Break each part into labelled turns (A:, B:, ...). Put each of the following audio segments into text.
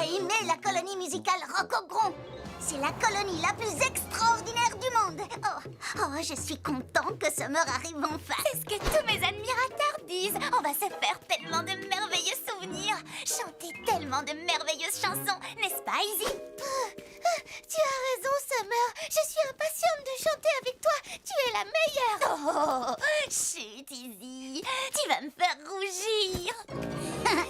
A: as aimé la colonie musicale Rockogron. C'est la colonie la plus extraordinaire du monde. Oh, je suis contente que Summer arrive enfin.
B: C'est ce que tous mes admirateurs disent. On va se faire tellement de merveilleux souvenirs, chanter tellement de merveilleuses chansons, n'est-ce pas, Izzy? Tu as raison, Summer. Je suis impatiente de chanter avec toi. Tu es la meilleure. Oh, chut, Izzy. Tu vas me faire rougir.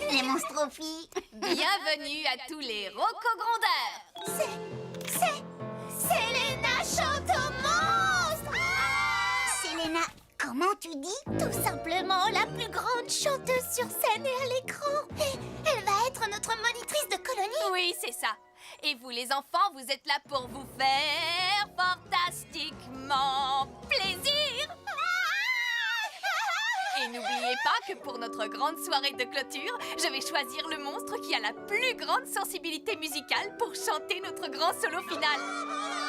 A: Les monstrophies.
C: Bienvenue à tous les rocogrondeurs.
B: C'est Selena chante au monstre.
A: Selena, comment tu dis?
B: Tout simplement la plus grande chanteuse sur scène et à l'écran. Et elle va être notre monitrice de colonie.
C: Oui, c'est ça. Et vous, les enfants, vous êtes là pour vous faire fantastiquement plaisir. Et n'oubliez pas que pour notre grande soirée de clôture, je vais choisir le monstre qui a la plus grande sensibilité musicale pour chanter notre grand solo final.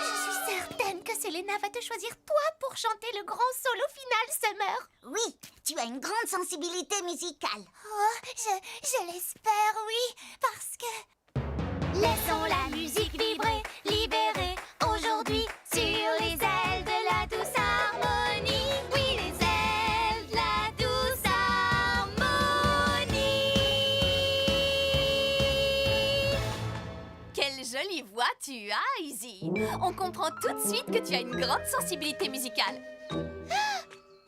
B: Je suis certaine que Selena va te choisir toi pour chanter le grand solo final, Summer.
A: Oui, tu as une grande sensibilité musicale.
B: Oh, je l'espère, oui, parce que... Laissons la musique vibrer, libérer aujourd'hui sur les ailes de la douce harmonie. Oui, les ailes de la douce harmonie.
C: Quelle jolie voix tu as, Izzy. On comprend tout de suite que tu as une grande sensibilité musicale.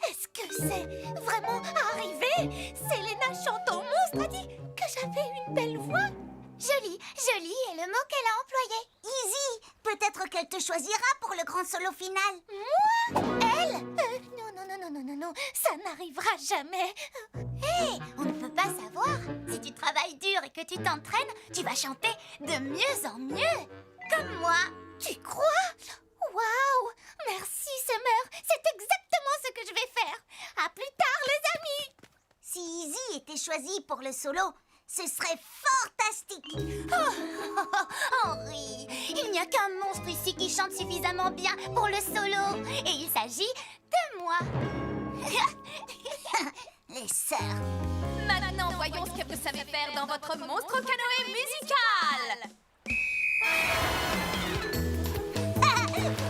B: Est-ce que c'est vraiment arrivé? Selena chante au monstre a dit que j'avais une belle voix. Joli est le mot qu'elle a employé.
A: Izzy, peut-être qu'elle te choisira pour le grand solo final.
B: Moi? Elle? Non, ça n'arrivera jamais. Hé, on ne peut pas savoir. Si tu travailles dur et que tu t'entraînes, tu vas chanter de mieux en mieux. Comme moi. Tu crois? Waouh! Merci, Summer. C'est exactement ce que je vais faire. À plus tard, les amis.
A: Si Izzy était choisie pour le solo, ce serait fantastique.
B: Henri, il n'y a qu'un monstre ici qui chante suffisamment bien pour le solo. Et il s'agit de moi.
A: Les sœurs.
C: Maintenant, voyons ce que vous savez faire dans votre monstre canoë musical.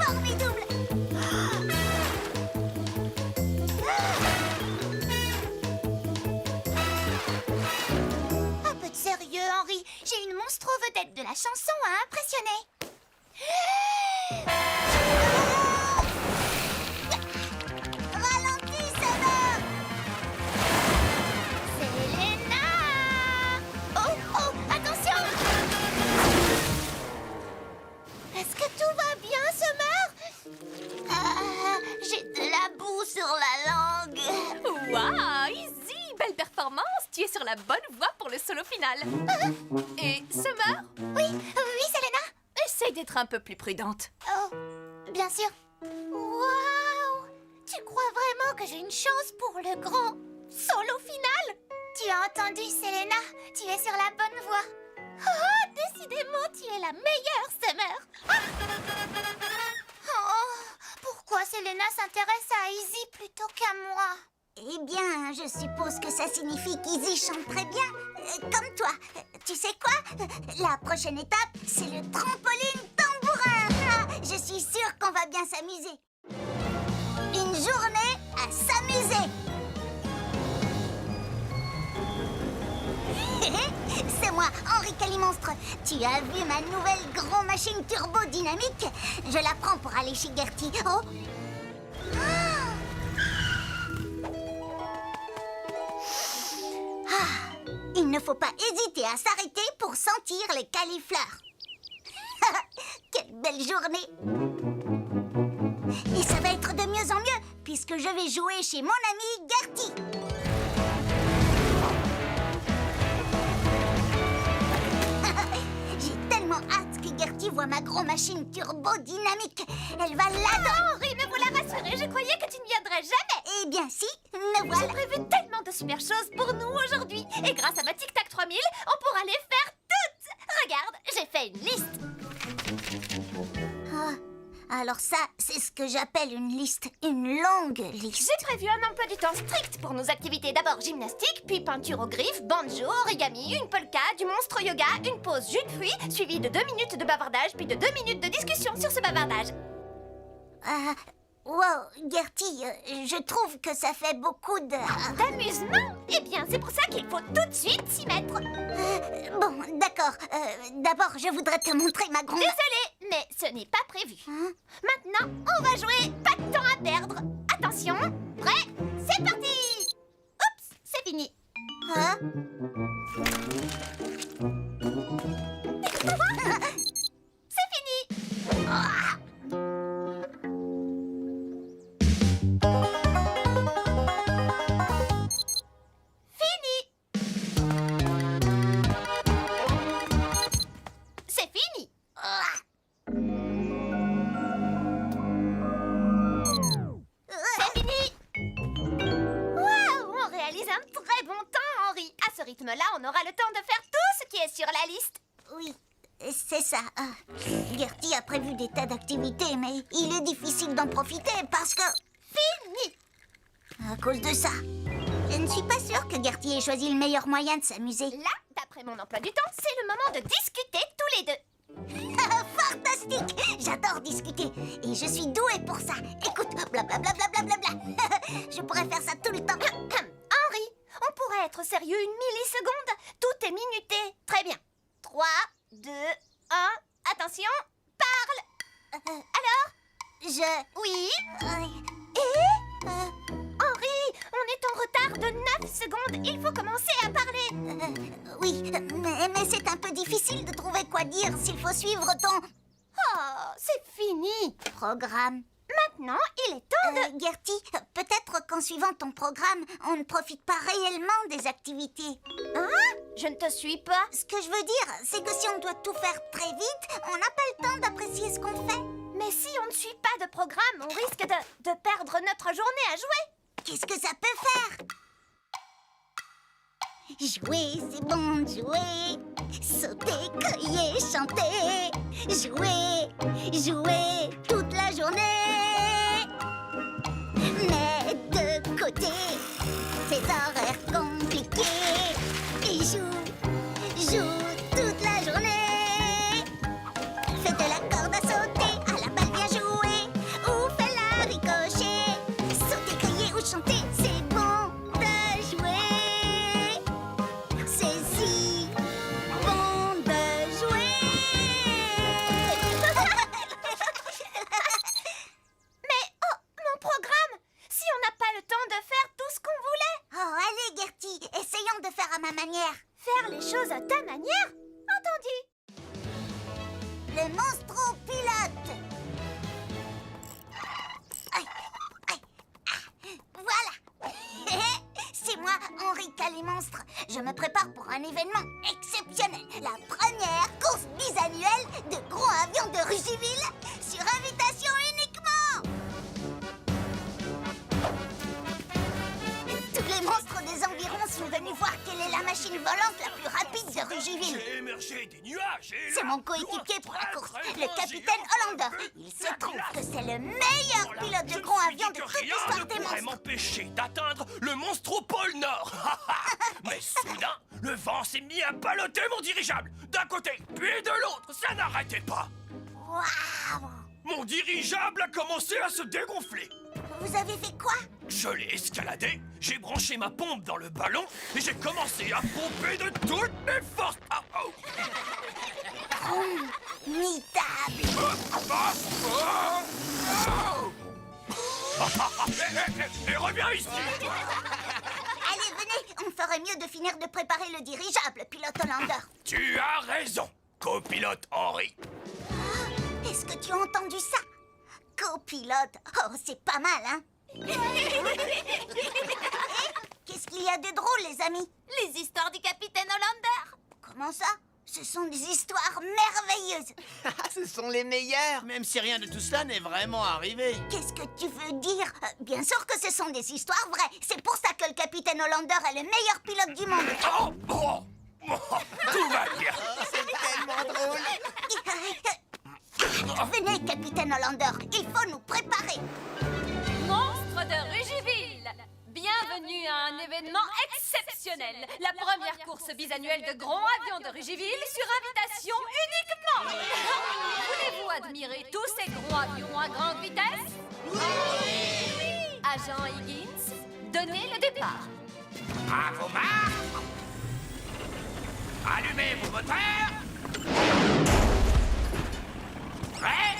A: Formidable.
B: Un peu de sérieux, Henri. J'ai une monstro vedette de la chanson à impressionner.
A: Ralentis, Summer.
B: Selena! Oh, attention! Est-ce que tout va bien, Summer? J'ai de la boue sur la langue.
C: Waouh, Izzy, belle performance. Tu es sur la bonne voie pour le solo final. Et Summer,
B: Oui, Selena?
C: essaye d'être un peu plus prudente.
B: Oh, bien sûr. Waouh! Tu crois vraiment que j'ai une chance pour le grand solo final? Tu as entendu, Selena? Tu es sur la bonne voie. Oh, décidément, tu es la meilleure, Summer. Oh, pourquoi Selena s'intéresse à Izzy plutôt qu'à moi?
A: Eh bien, je suppose que ça signifie qu'Izzy chante très bien, comme toi. Tu sais quoi? La prochaine étape, c'est le trampoline tambourin. Je suis sûre qu'on va bien s'amuser. Une journée à s'amuser. C'est moi, Henri Calimonstre. Tu as vu ma nouvelle grande machine turbo dynamique? Je la prends pour aller chez Gertie. Oh! Il ne faut pas hésiter à s'arrêter pour sentir les caulifleurs. Quelle belle journée! Et ça va être de mieux en mieux, puisque je vais jouer chez mon ami Gertie. J'ai tellement hâte que Gertie voit ma grande machine turbo dynamique. Elle va l'adorer.
B: Henri, me voilà rassurée. Je croyais que tu ne viendrais jamais.
A: Eh bien si, me voilà.
B: J'ai prévu tellement de super choses pour nous aujourd'hui. Et grâce à ma Tic Tac 3000, on pourra les faire toutes. Regarde, j'ai fait une liste.
A: Alors ça, c'est ce que j'appelle une liste, une longue liste.
B: J'ai prévu un emploi du temps strict pour nos activités. D'abord gymnastique, puis peinture au griffe, banjo, origami, une polka, du monstre yoga, une pause jus de fruits, suivi de 2 minutes de bavardage, puis de 2 minutes de discussion sur ce bavardage.
A: Wow, Gertie, je trouve que ça fait beaucoup de...
B: D'amusement? Eh bien, c'est pour ça qu'il faut tout de suite s'y mettre.
A: Bon, d'accord. D'abord, je voudrais te montrer ma grande...
B: Désolée, mais ce n'est pas prévu.
A: Hein?
B: Maintenant, on va jouer. Pas de temps à perdre. Attention, prêt, c'est parti. Oups, c'est fini.
A: Hein?
B: C'est fini. C'est fini. C'est fini. Waouh, on réalise un très bon temps, Henri. À ce rythme-là, on aura le temps de faire tout ce qui est sur la liste.
A: Oui, c'est ça. Gertie a prévu des tas d'activités, mais il est difficile d'en profiter parce que...
B: Fini.
A: À cause de ça. Je ne suis pas sûre que Gertie ait choisi le meilleur moyen de s'amuser.
B: Là, d'après mon emploi du temps, c'est le moment de discuter tous les deux.
A: Fantastique! J'adore discuter et je suis douée pour ça. Écoute, blablabla. Je pourrais faire ça tout le temps.
B: Henri, on pourrait être sérieux une milliseconde. Tout est minuté. Très bien. 3, 2, 1, attention, parle. Alors? Oui? Henri, on est en retard de 9 secondes. Il faut commencer à parler.
A: Oui, mais c'est un peu difficile de trouver quoi dire s'il faut suivre ton
B: Oh, c'est fini.
A: programme.
B: Maintenant, il est temps de...
A: Gertie, peut-être qu'en suivant ton programme, on ne profite pas réellement des activités.
B: Hein? Je ne te suis pas.
A: Ce que je veux dire, c'est que si on doit tout faire très vite, on n'a pas le temps d'apprécier ce qu'on fait.
B: Mais si on ne suit pas de programme, on risque de perdre notre journée à jouer.
A: Qu'est-ce que ça peut faire? Jouer, c'est bon de jouer. Sauter, crier, chanter. Jouer toute la journée. Mais de côté, ces horaires compliqués. Et joue toute la journée. Fais de la corde à sauter, à la balle bien jouer. Ou fais-la ricocher. Sauter, crier ou chanter, c'est bon de jouer. C'est si bon de jouer.
B: Mais oh, mon programme! Si on n'a pas le temps de faire tout ce qu'on voulait,
A: Oh, allez, Gertie, essayons de faire à ma manière.
B: faire les choses à ta manière, entendu?
A: Le monstro pilote. Aïe, aïe, ah, voilà. C'est moi, Henri Calimonstre. Je me prépare pour un événement exceptionnel. La première course bisannuelle de gros avions de Rugiville sur invitation uniquement. Tous les monstres des environs sont venus voir quelle est la machine volante la plus rapide de Rugiville.
D: J'ai émergé des nuages et
A: C'est
D: là,
A: mon coéquipier pour la
D: très,
A: course,
D: très
A: le
D: grand
A: capitaine
D: géant
A: Hollander.
D: fait
A: Il se
D: la
A: trouve
D: glace.
A: que c'est le meilleur
D: Voilà,
A: pilote
D: je
A: de
D: me
A: gros
D: suis
A: avions
D: dit
A: de
D: que
A: toute
D: rien
A: l'histoire
D: ne
A: des
D: pourrait
A: monstres.
D: m'empêcher d'atteindre le monstre au pôle Nord. Mais soudain, le vent s'est mis à balloter mon dirigeable. D'un côté, puis de l'autre, ça n'arrêtait pas.
A: Waouh!
D: Mon dirigeable a commencé à se dégonfler.
A: Vous avez fait quoi?
D: Je l'ai escaladé, j'ai branché ma pompe dans le ballon et j'ai commencé à pomper de toutes mes forces.
A: Formidable!
D: Et reviens ici.
A: Allez, venez, on ferait mieux de finir de préparer le dirigeable, pilote Hollander.
D: Tu as raison, copilote Henri.
A: Est-ce que tu as entendu ça? Copilote, oh, c'est pas mal, hein? Qu'est-ce qu'il y a de drôle, les amis?
B: Les histoires du capitaine Hollander.
A: Comment ça? Ce sont des histoires merveilleuses.
E: Ce sont les meilleurs, même si rien de tout cela n'est vraiment arrivé.
A: Qu'est-ce que tu veux dire? Bien sûr que ce sont des histoires vraies. C'est pour ça que le capitaine Hollander est le meilleur pilote du monde.
D: Oh, tout va bien.
E: C'est tellement drôle.
A: Venez, capitaine Hollander, il faut nous préparer.
C: Monstres de Rugiville! Bienvenue à un événement exceptionnel, la première course bisannuelle de grands avions de Rugiville sur invitation uniquement. Voulez-vous admirer tous ces gros avions à grande vitesse? Oui! Agent Higgins, donnez le départ.
D: À vos marques! Allumez vos moteurs! Prêt?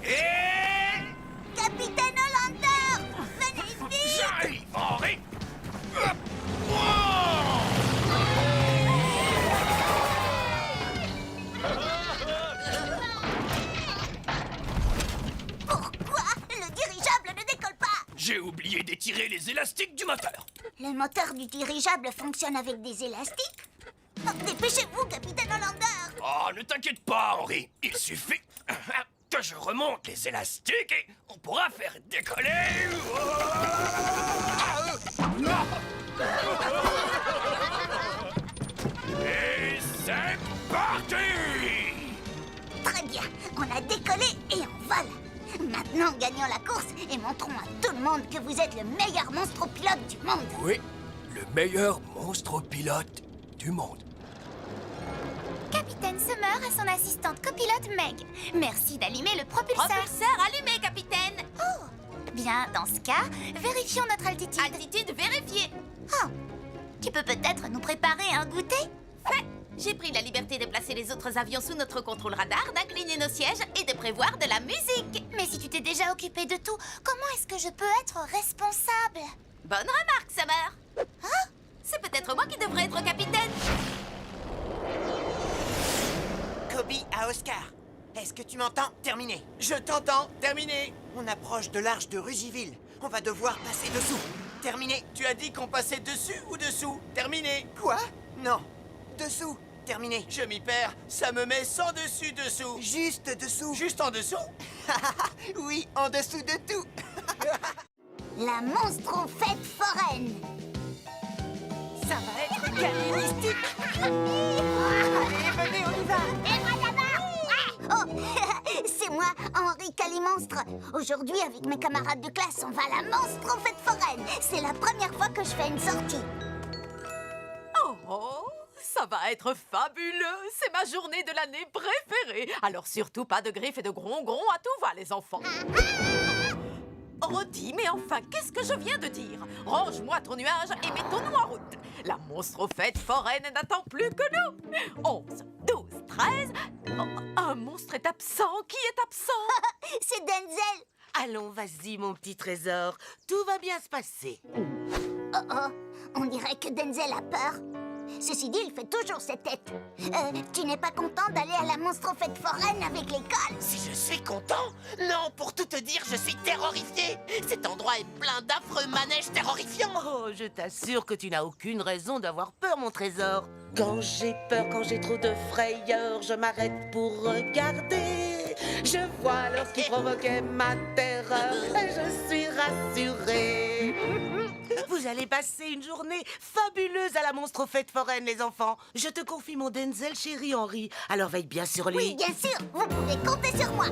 D: Et...
A: Capitaine Hollander, venez vite.
D: J'arrive, Henri!
A: Pourquoi le dirigeable ne décolle pas?
D: J'ai oublié d'étirer les élastiques du moteur.
A: Le moteur du dirigeable fonctionne avec des élastiques? Oh, dépêchez-vous, capitaine Hollander.
D: Oh, ne t'inquiète pas, Henri. Il suffit que je remonte les élastiques et on pourra faire décoller. Et c'est parti!
A: Très bien, on a décollé et on vole. Maintenant, gagnons la course et montrons à tout le monde que vous êtes le meilleur monstre pilote du monde.
D: Oui, le meilleur monstre pilote du monde.
B: Capitaine Summer à son assistante copilote Meg. Merci d'allumer le propulseur.
C: Propulseur allumé, capitaine.
B: Oh, bien, dans ce cas, vérifions notre altitude.
C: Altitude vérifiée.
B: Oh, tu peux peut-être nous préparer un goûter?
C: Fait. J'ai pris la liberté de placer les autres avions sous notre contrôle radar, d'incliner nos sièges et de prévoir de la musique.
B: Mais si tu t'es déjà occupé de tout, comment est-ce que je peux être responsable?
C: Bonne remarque, Summer.
B: Hein?
C: C'est peut-être moi qui devrais être capitaine.
E: Kobe à Oscar. Est-ce que tu m'entends? Terminé. Je t'entends. Terminé. On approche de l'arche de Rugiville. On va devoir passer dessous. Terminé. Tu as dit qu'on passait dessus ou dessous? Terminé. Quoi? Non. Dessous. Terminé. Je m'y perds. Ça me met sans dessus dessous. Juste dessous. Juste en dessous? Oui, en dessous de tout.
A: La monstro-fête foraine.
E: Ça va être galinistique. Allez, venez, on y va.
A: Et moi d'abord. Oh, c'est moi, Henri Calimonstre. Aujourd'hui, avec mes camarades de classe, on va à la monstro-fête foraine. C'est la première fois que je fais une sortie.
F: Oh, ça va être fabuleux! C'est ma journée de l'année préférée! Alors surtout pas de griffes et de gron-gron à tout va, les enfants! Rodi, mais enfin, qu'est-ce que je viens de dire? Range-moi ton nuage et mettons-nous en route! La monstre-fête foraine n'attend plus que nous! 11, 12, 13... Oh, un monstre est absent! Qui est absent?
A: C'est Denzel.
G: Allons, vas-y, mon petit trésor. Tout va bien se passer.
A: Oh oh, on dirait que Denzel a peur. Ceci dit, il fait toujours cette tête. Tu n'es pas content d'aller à la monstro-fête foraine avec l'école?
G: Si je suis content? Non, pour tout te dire, je suis terrorifié. Cet endroit est plein d'affreux manèges terrorifiants. Oh, je t'assure que tu n'as aucune raison d'avoir peur, mon trésor. Quand j'ai peur, quand j'ai trop de frayeur, je m'arrête pour regarder. Je vois l'heure qui provoquait ma terreur et je suis rassurée. Vous allez passer une journée fabuleuse à la monstro-fête foraine, les enfants. Je te confie mon Denzel, chéri Henri. Alors veille bien sur lui.
A: Oui, bien sûr, vous pouvez compter sur moi.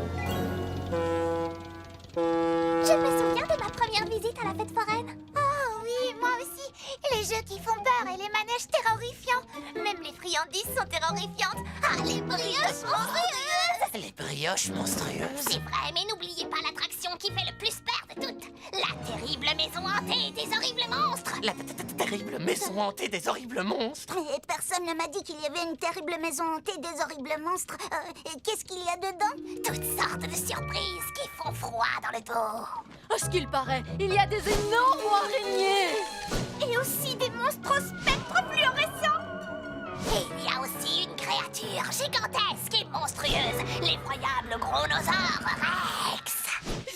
B: Je me souviens de ma première visite à la fête foraine. Oh oui, moi aussi. Les jeux qui font peur et les manèges terrorifiants. Même les friandises sont terrorifiantes. Ah, les brioches monstrueuses!
G: Les brioches monstrueuses.
B: C'est vrai, mais n'oubliez pas l'attraction qui fait le plus peur de toutes. La terrible maison hantée des horribles monstres.
G: La terrible maison hantée des horribles monstres.
A: Mais personne ne m'a dit qu'il y avait une terrible maison hantée des horribles monstres. Qu'est-ce qu'il y a dedans?
B: Toutes sortes de surprises qui font froid dans le dos.
C: À ce qu'il paraît, il y a des énormes araignées.
B: Et aussi des monstres au spectre fluorescent. Et il y a aussi une créature gigantesque et monstrueuse, l'effroyable Gronnosaure Rex.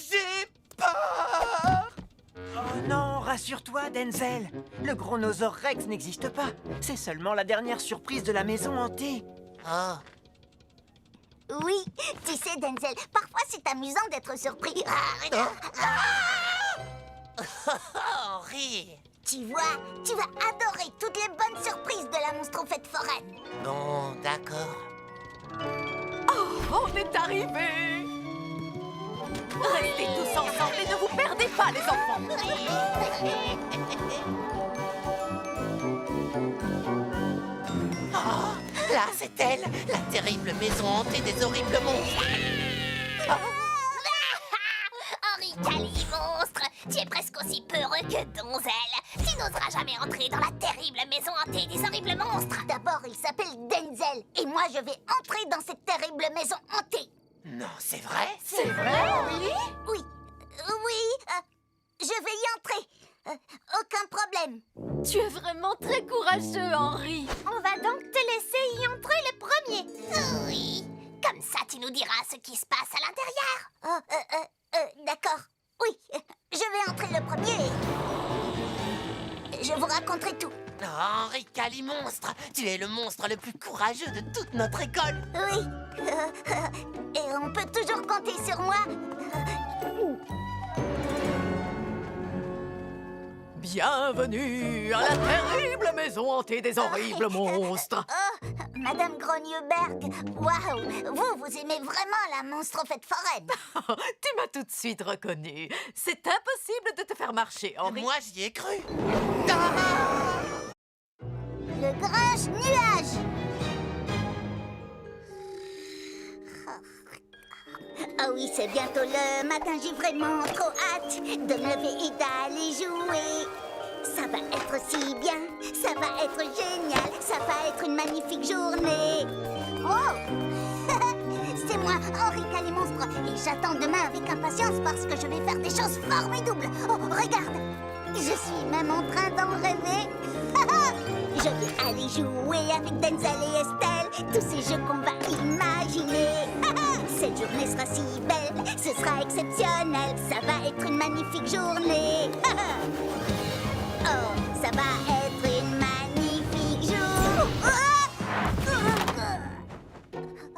E: J'ai peur. Oh non, rassure-toi, Denzel. Le Gronnosaure Rex n'existe pas. C'est seulement la dernière surprise de la maison hantée.
G: Oh.
A: Oui, tu sais, Denzel, parfois c'est amusant d'être surpris.
G: Henri.
A: Tu vois, tu vas adorer toutes les bonnes surprises de la monstro-fête foraine.
G: Bon, d'accord.
F: Oh, on est arrivé. Restez tous ensemble et ne vous perdez pas, les enfants.
G: Oh, là, c'est elle, la terrible maison hantée des horribles monstres.
B: Henri Cali, monstre, tu es presque aussi peureux que Donzelle. Tu n'oseras jamais entrer dans la terrible maison hantée des horribles monstres.
A: D'abord, il s'appelle Denzel. Et moi, je vais entrer dans cette terrible maison hantée.
G: Non, c'est vrai?
F: C'est vrai, oui?
A: Oui, je vais y entrer. Aucun problème.
C: Tu es vraiment très courageux, Henri.
B: On va donc te laisser y entrer le premier. Oui, comme ça tu nous diras ce qui se passe à l'intérieur.
A: D'accord. Oui, je vais entrer le premier. Je vous raconterai tout.
G: Oh, Henri Cali monstre, tu es le monstre le plus courageux de toute notre école.
A: Oui. Et on peut toujours compter sur moi.
F: Bienvenue à la terrible maison hantée des horribles monstres.
A: Oh, Madame Grogneuberg, waouh, vous aimez vraiment la monstrofette foraine.
F: Tu m'as tout de suite reconnu. C'est impossible de te faire marcher, Henri.
G: Moi, j'y ai cru.
A: Le Grinch nuage. Ah oui, c'est bientôt le matin, j'ai vraiment trop hâte de me lever et d'aller jouer. Ça va être si bien, ça va être génial, ça va être une magnifique journée. Oh c'est moi, Henri Cali monstre, et j'attends demain avec impatience parce que je vais faire des choses formidables. Oh, regarde, je suis même en train d'en rêver. Je vais aller jouer avec Denzel et Estelle, tous ces jeux qu'on va imaginer. Cette journée sera si belle, ce sera exceptionnel, ça va être une magnifique journée. Oh, ça va être une magnifique journée.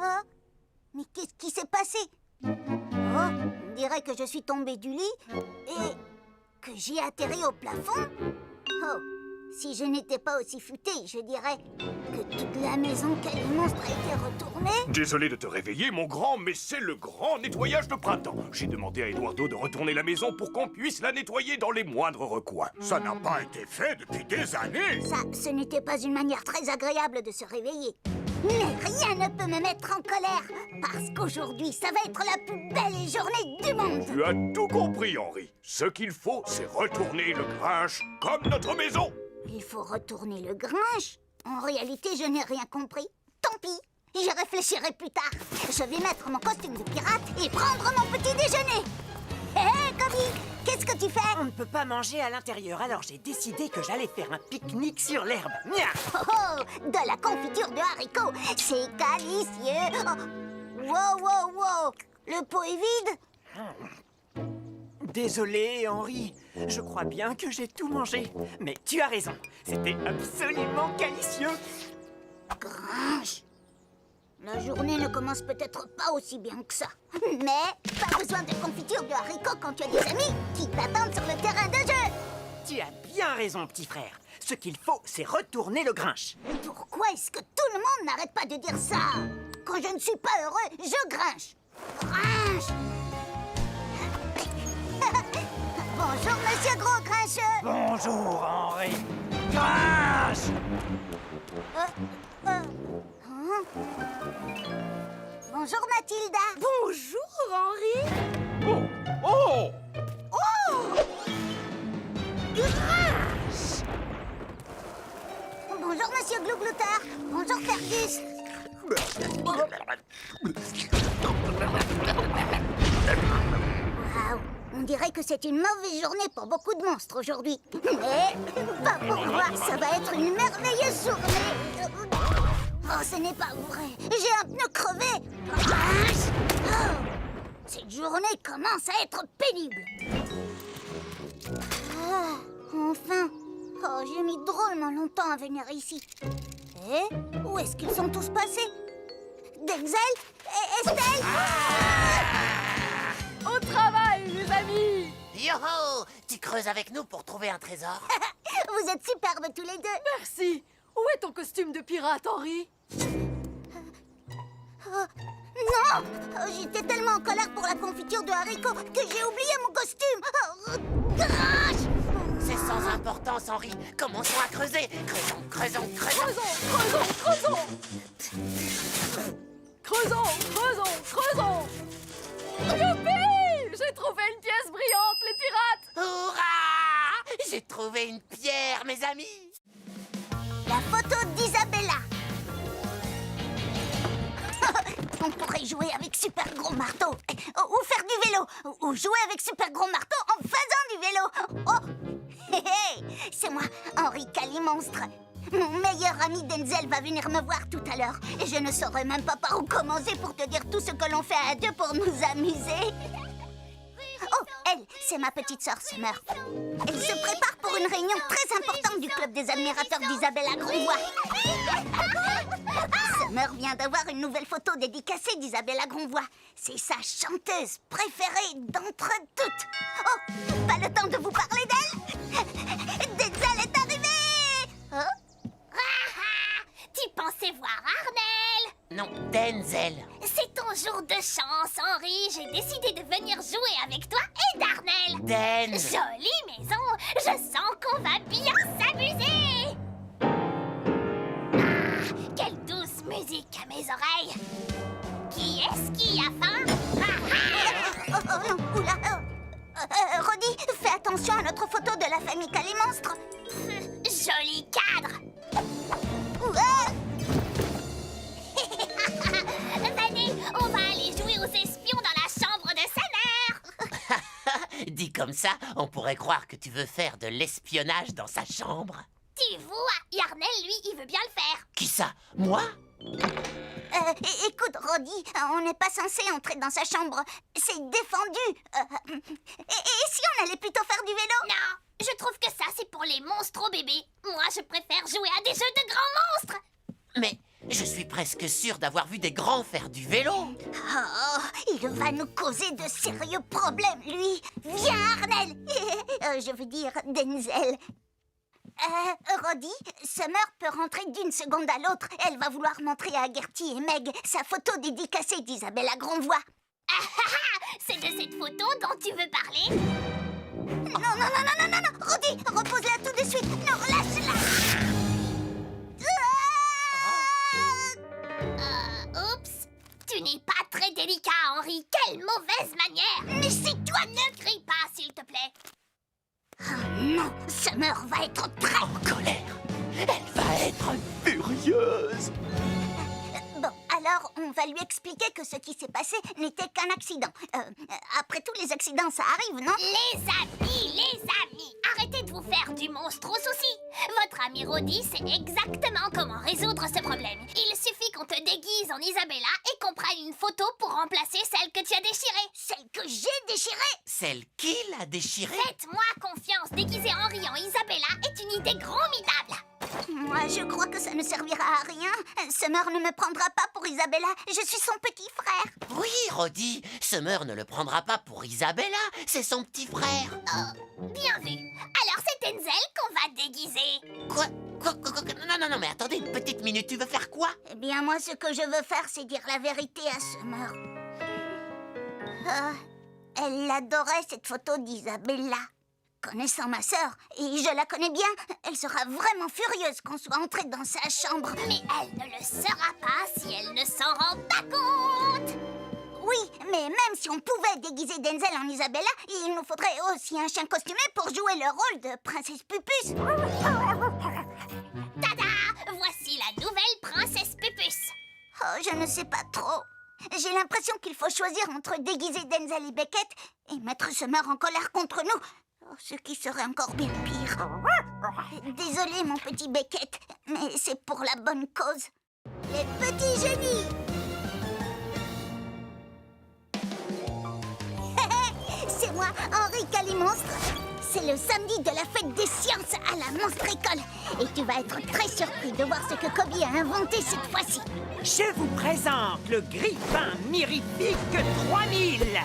A: Oh, mais qu'est-ce qui s'est passé? Oh, on dirait que je suis tombée du lit et que j'ai atterri au plafond. Oh, si je n'étais pas aussi futée, je dirais que toute la maison Cali monstre a été retournée.
D: Désolé de te réveiller, mon grand, mais c'est le grand nettoyage de printemps. J'ai demandé à Eduardo de retourner la maison pour qu'on puisse la nettoyer dans les moindres recoins. Ça n'a pas été fait depuis des années.
A: Ça, ce n'était pas une manière très agréable de se réveiller. Mais rien ne peut me mettre en colère, parce qu'aujourd'hui, ça va être la plus belle journée du monde.
D: Tu as tout compris, Henri. Ce qu'il faut, c'est retourner le Grinch comme notre maison.
A: Il faut retourner le Grinch? En réalité, je n'ai rien compris. Tant pis, j'y réfléchirai plus tard. Je vais mettre mon costume de pirate et prendre mon petit déjeuner. Hé, Kobe, qu'est-ce que tu fais?
E: On ne peut pas manger à l'intérieur, alors j'ai décidé que j'allais faire un pique-nique sur l'herbe. Nya.
A: Oh, oh, de la confiture de haricots, c'est délicieux. Oh. Wow, wow, wow, le pot est vide?
E: Désolé, Henri. Je crois bien que j'ai tout mangé. Mais tu as raison, c'était absolument délicieux.
A: Grinch, la journée ne commence peut-être pas aussi bien que ça. Mais pas besoin de confiture de haricots quand tu as des amis qui t'attendent sur le terrain de jeu.
E: Tu as bien raison, petit frère. Ce qu'il faut, c'est retourner le Grinch.
A: Pourquoi est-ce que tout le monde n'arrête pas de dire ça? Quand je ne suis pas heureux, je grinche. Grinche. Bonjour, monsieur Gros Grincheux.
E: Bonjour, Henri. Grinch!
A: Hein? Bonjour, Mathilda.
C: Bonjour, Henri.
D: Oh!
A: Bonjour, monsieur Glouglouteur. Bonjour, Fergus. Waouh, on dirait que c'est une mauvaise journée pour beaucoup de monstres aujourd'hui. Mais pas pour moi, ça va être une merveilleuse journée. Oh, ce n'est pas vrai. J'ai un pneu crevé. Oh, cette journée commence à être pénible. Ah, enfin. Oh, j'ai mis drôlement longtemps à venir ici. Et où est-ce qu'ils sont tous passés? Denzel et Estelle?
C: Au travail, les amis.
G: Yo-ho! Tu creuses avec nous pour trouver un trésor?
A: Vous êtes superbes tous les deux.
C: Merci. Où est ton costume de pirate, Henri?
A: Non! Oh, j'étais tellement en colère pour la confiture de haricots que j'ai oublié mon costume. Oh, crash!
G: C'est sans importance, Henri. Commençons à creuser. Creusons.
C: Creusons. Youpi! J'ai trouvé une pièce brillante, les pirates!
G: Hurrah! J'ai trouvé une pierre, mes amis.
A: La photo d'Isabella. On pourrait jouer avec super gros marteau, ou faire du vélo, ou jouer avec super gros marteau en faisant du vélo. Oh, c'est moi, Henri Calimonstre. Mon meilleur ami Denzel va venir me voir tout à l'heure. Et je ne saurais même pas par où commencer pour te dire tout ce que l'on fait à deux pour nous amuser. Oh, elle, c'est ma petite sœur Summer. Elle se prépare pour une réunion très importante du club des admirateurs d'Isabella Grandvoix. Summer vient d'avoir une nouvelle photo dédicacée d'Isabella Grandvoix. C'est sa chanteuse préférée d'entre toutes. Oh, pas le temps de vous parler d'elle. Denzel est arrivé. Oh?
B: Tu pensais voir Arnel?
G: Non, Denzel.
B: C'est ton jour de chance, Henri. J'ai décidé de venir jouer avec toi et d'Arnel.
G: Denz.
B: Jolie maison. Je sens qu'on va bien s'amuser. Ah, quelle douce musique à mes oreilles. Qui est-ce qui a faim?
A: Oh non, oula. Roddy, fais attention à notre photo de la famille Calimonstre.
B: Joli cadre. Venez, on va aller jouer aux espions dans la chambre de sa mère.
G: Dit comme ça, on pourrait croire que tu veux faire de l'espionnage dans sa chambre.
B: Tu vois, Yarnel, lui, il veut bien le faire.
G: Qui ça? Moi?
A: Écoute, Roddy, on n'est pas censé entrer dans sa chambre. C'est défendu. Et si on allait plutôt faire du vélo?
B: Non, je trouve que ça, c'est pour les monstres bébés. Moi, je préfère jouer à des jeux de grands monstres.
G: Mais je suis presque sûr d'avoir vu des grands faire du vélo.
A: Oh, il va nous causer de sérieux problèmes, lui. Viens, Arnel. Je veux dire, Denzel. Roddy, Summer peut rentrer d'une seconde à l'autre. Elle va vouloir montrer à Gertie et Meg sa photo dédicacée d'Isabella Grandvoix.
B: C'est de cette photo dont tu veux parler?
A: Non, Roddy, repose-la tout de suite. Non, lâche-la.
B: Oups, tu n'es pas très délicat, Henri. Quelle mauvaise manière. Mais c'est toi, ne crie pas, s'il te plaît.
A: Oh non, Summer va être très...
G: En colère. Elle va être furieuse.
A: Bon, alors on va lui expliquer que ce qui s'est passé n'était qu'un accident. Après tout, les accidents, ça arrive, non?
B: Les amis, arrêtez de vous faire du monstre au souci. Votre ami Roddy sait exactement comment résoudre ce problème. Il suffit qu'on te déguise en Isabella et qu'on prenne une photo pour remplacer celle que tu as déchirée.
A: Celle que j'ai déchirée?
G: Celle qui l'a déchirée?
B: Faites-moi confiance, déguiser Henri en Isabella est une idée formidable.
A: Moi, je crois que ça ne servira à rien. Summer ne me prendra pas pour Isabella. Je suis son petit frère.
G: Oui, Roddy. Summer ne le prendra pas pour Isabella. C'est son petit frère.
B: Bien vu. Alors c'est Denzel qu'on va déguiser.
G: Quoi? Non, mais attendez une petite minute. Tu veux faire quoi?
A: Eh bien, moi, ce que je veux faire, c'est dire la vérité à Summer. Elle adorait cette photo d'Isabella. Connaissant ma sœur, et je la connais bien, elle sera vraiment furieuse qu'on soit entré dans sa chambre.
B: Mais elle ne le sera pas si elle ne s'en rend pas compte.
A: Oui, mais même si on pouvait déguiser Denzel en Isabella, il nous faudrait aussi un chien costumé pour jouer le rôle de princesse Pupus.
B: Tada! Voici la nouvelle princesse Pupus.
A: Oh, je ne sais pas trop. J'ai l'impression qu'il faut choisir entre déguiser Denzel et Beckett et mettre Summer en colère contre nous. Oh, ce qui serait encore bien pire. Désolé, mon petit Beckett, mais c'est pour la bonne cause. Les petits génies! C'est moi, Henri Calimonstre. C'est le samedi de la fête des sciences à la Monstre École. Et tu vas être très surpris de voir ce que Kobe a inventé cette fois-ci.
H: Je vous présente le Griffin Mirifique 3000.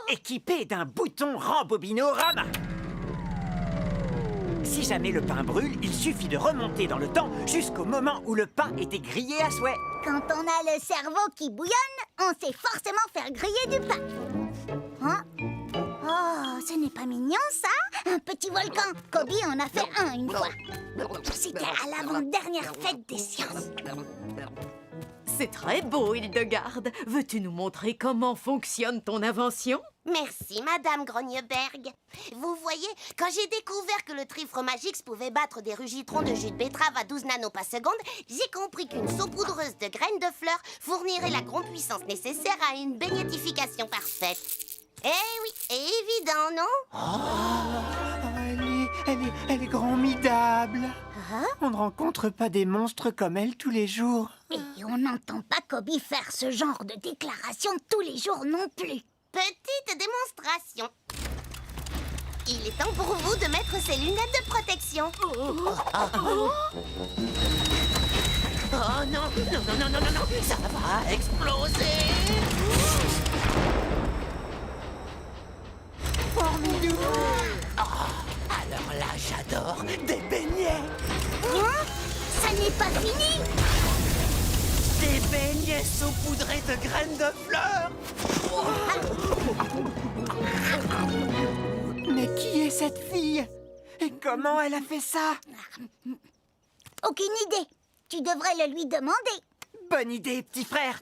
H: Équipé d'un bouton rembobinorama. Si jamais le pain brûle, il suffit de remonter dans le temps jusqu'au moment où le pain était grillé à souhait.
A: Quand on a le cerveau qui bouillonne, on sait forcément faire griller du pain. Hein? Oh, ce n'est pas mignon, ça? Un petit volcan. Kobe en a fait un une fois. C'était à l'avant-dernière fête des sciences.
F: C'est très beau, Hildegarde. Veux-tu nous montrer comment fonctionne ton invention?
G: Merci, Madame Grogneberg. Vous voyez, quand j'ai découvert que le Trifromagix pouvait battre des rugitrons de jus de betterave à 12 nanos par seconde, j'ai compris qu'une saupoudreuse de graines de fleurs fournirait la grande puissance nécessaire à une baignétification parfaite. Eh oui, évident, non?
H: Elle est grandmidable. On ne rencontre pas des monstres comme elle tous les jours.
A: Et on n'entend pas Kobe faire ce genre de déclaration tous les jours non plus.
G: Petite démonstration. Il est temps pour vous de mettre ces lunettes de protection. Oh non, non, non, non, non, non, non, ça va exploser.
H: Formidable.
G: Alors là, j'adore des beignets.
A: Hein? Ça n'est pas fini!
G: Des beignets saupoudrés de graines de fleurs.
H: Mais qui est cette fille? Et comment elle a fait ça?
A: Aucune idée. Tu devrais le lui demander.
H: Bonne idée, petit frère.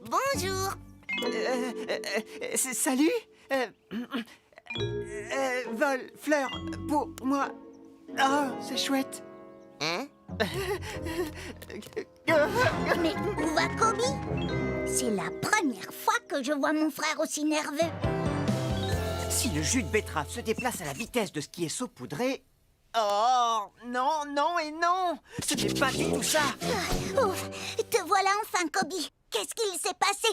G: Bonjour.
H: Salut. Vol, fleur, pour moi. Oh, c'est chouette.
G: Hein?
A: Mais où va Kobe? C'est la première fois que je vois mon frère aussi nerveux.
H: Si le jus de betterave se déplace à la vitesse de ce qui est saupoudré... Oh, non, non et non. Ce n'est pas du tout ça.
A: Ouf, te voilà enfin, Kobe. Qu'est-ce qu'il s'est passé?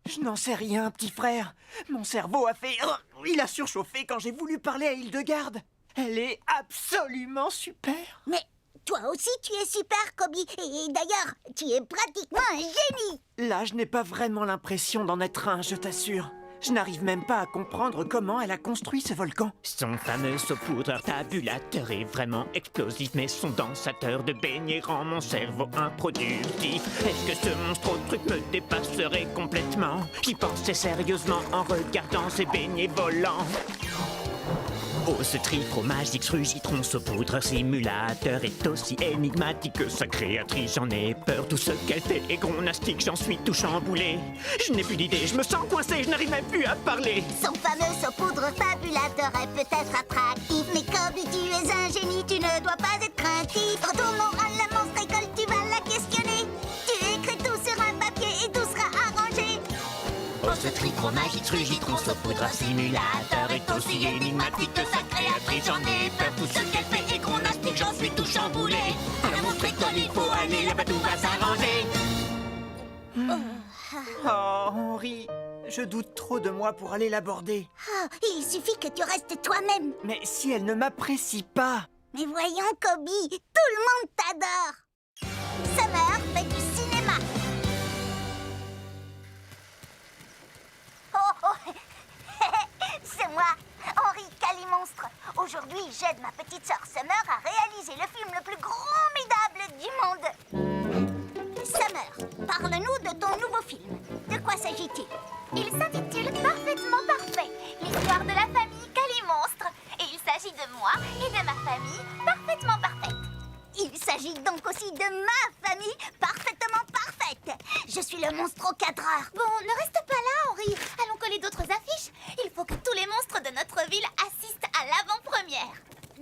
H: Je n'en sais rien, petit frère. Mon cerveau a fait... il a surchauffé quand j'ai voulu parler à Hildegarde. Elle est absolument super.
A: Mais toi aussi, tu es super, Kobe. Et d'ailleurs, tu es pratiquement un génie.
H: Là, je n'ai pas vraiment l'impression d'en être un, je t'assure. Je n'arrive même pas à comprendre comment elle a construit ce volcan.
I: Son fameux saupoudreur tabulateur est vraiment explosif, mais son densateur de beignets rend mon cerveau improductif. Est-ce que ce monstre au truc me dépasserait complètement? J'y pensais sérieusement en regardant ces beignets volants. Oh, ce Trifromagix rugitron saupoudreur simulateur est aussi énigmatique que sa créatrice. J'en ai peur, tout ce qu'elle fait est gronastique, j'en suis tout chamboulé. Je n'ai plus d'idée, je me sens coincé, je n'arrive même plus à parler.
A: Son fameux saupoudre fabulateur est peut-être attractif, mais Kobe, tu es un génie, tu ne dois pas être craintif. Retournons à la monstre école, tu vas la questionner. Tu écris tout sur un papier et tout sera arrangé.
I: Oh, ce Trifromagix rugitron saupoudreur simulateur est aussi énigmatique que sa créatrice. J'en ai peur, tout ce qu'elle fait est gronastique, j'en suis tout chamboulé. À la monstre école, il faut aller là-bas, tout va s'arranger.
H: Oh, Henri, je doute trop de moi pour aller l'aborder.
A: Oh, il suffit que tu restes toi-même.
H: Mais si elle ne m'apprécie pas...
A: Mais voyons, Kobe, tout le monde t'adore. Summer fait du cinéma. Oh, oh. C'est moi, Henri Calimonstre. Aujourd'hui, j'aide ma petite sœur Summer à réaliser le film le plus formidable du monde. Summer, parle-nous de ton nouveau film. De quoi s'agit-il?
B: Il s'intitule Parfaitement Parfait, l'histoire de la famille Calimonstre. Et il s'agit de moi et de ma famille parfaitement parfaite.
A: Il s'agit donc aussi de ma famille parfaitement parfaite. Je suis le monstre aux 4 heures.
B: Bon, ne reste pas là, Henri. Allons coller d'autres affiches. Il faut que tous les monstres de notre ville assistent à l'avant-première.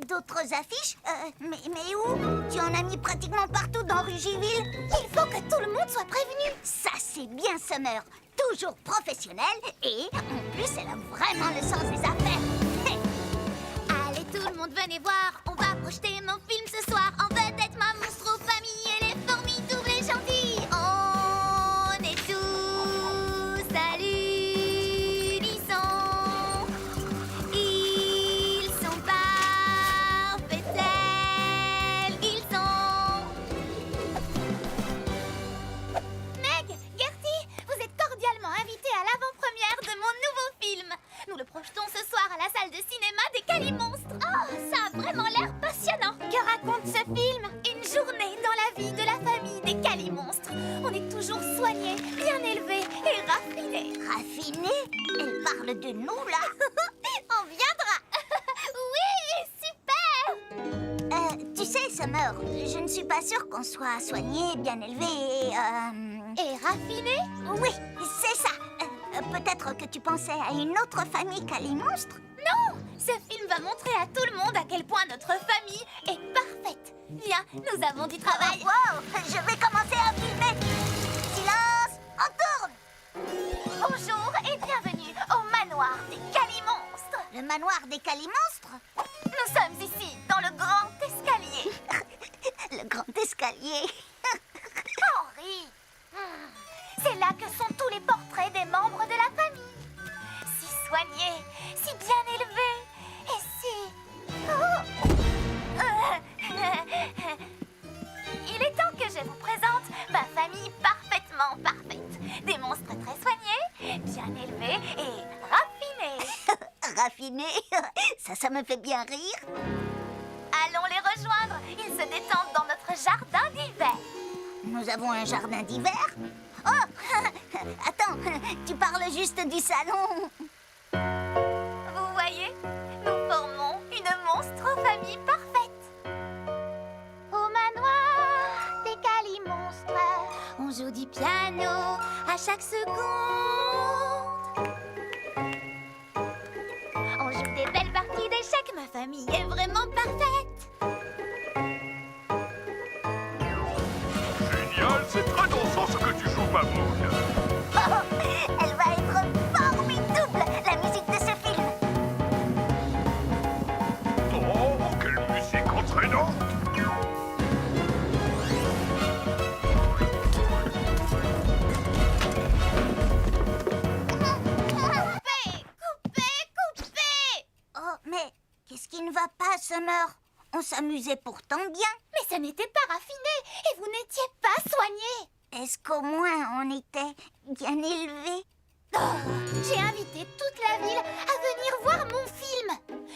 A: D'autres affiches? Mais où? Tu en as mis pratiquement partout dans Rugiville.
B: Il faut que tout le monde soit prévenu.
A: Ça, c'est bien Summer. Toujours professionnelle et, en plus, elle a vraiment le sens des affaires.
B: Allez, tout le monde, venez voir. On va projeter mon film ce soir. En vedette, ma monstre aux familles. Elle est formidable et gentille. On est tous à l'unisson. Ils sont parfaits tels qu'ils sont. Meg, Gertie, vous êtes cordialement invités à l'avant-première de mon nouveau film. Nous le projetons ce soir à la salle de cinéma des Calimonstre. On est toujours soignés, bien élevés et raffinés.
A: Raffiné? Elle parle de nous, là.
B: On viendra. Oui, super.
A: Tu sais, Summer, je ne suis pas sûre qu'on soit soigné, bien élevé
B: Et raffinés?
A: Oui, c'est ça. Peut-être que tu pensais à une autre famille Calimonstre?
B: Non, ce film va montrer à tout le monde à quel point notre famille est parfaite. Viens, nous avons du travail.
A: Wow, je vais commencer à filmer. Silence, on tourne.
B: Bonjour et bienvenue au manoir des Calimonstres.
A: Le manoir des Calimonstres?
B: Nous sommes ici, dans le grand escalier.
A: Le grand escalier.
B: Henri, c'est là que sont tous les portraits des membres de la famille. Si soignés, si bien élevés et si... Il est temps que je vous présente ma famille parfaitement parfaite. Des monstres très soignés, bien élevés et raffinés.
A: Raffiné, ça me fait bien rire.
B: Allons les rejoindre. Ils se détendent dans notre jardin d'hiver.
A: Nous avons un jardin d'hiver? Oh, attends, tu parles juste du salon.
B: Vous voyez, nous formons une monstre famille parfaite. Au manoir des Calimonstres, on joue du piano à chaque seconde. On joue des belles parties d'échecs, ma famille est vraiment parfaite.
D: Génial, c'est très dansant ce que tu joues, Mamoun.
A: Elle va être formidable, la musique de ce film.
D: Oh, quelle musique entraînante!
B: Coupez!
A: Oh, mais qu'est-ce qui ne va pas, Summer? On s'amusait pourtant bien.
B: Mais ce n'était pas raffiné et vous n'étiez pas soigné.
A: Est-ce qu'au moins on était bien élevés?
B: Oh, j'ai invité toute la ville à venir voir mon film.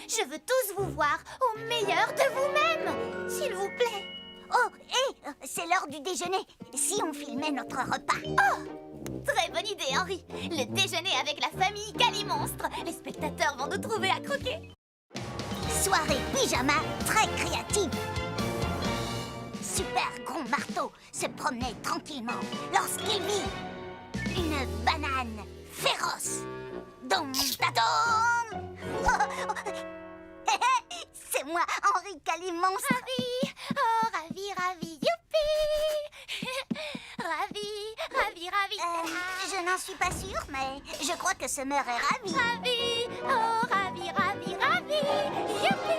B: Je veux tous vous voir au meilleur de vous-même, s'il vous plaît.
A: Oh, hé, c'est l'heure du déjeuner. Si on filmait notre repas?
B: Oh, très bonne idée, Henri. Le déjeuner avec la famille Calimonstre. Les spectateurs vont nous trouver à croquer.
A: Soirée pyjama très créative. Super Gros Marteau se promenait tranquillement lorsqu'il vit une banane féroce. Dom tadom. C'est moi, Henri Calimonstre.
B: Ravi, oh ravi, youpi. Ravi.
A: Je n'en suis pas sûre, mais je crois que Summer est ravie.
B: Ravi, oh ravi, youpi.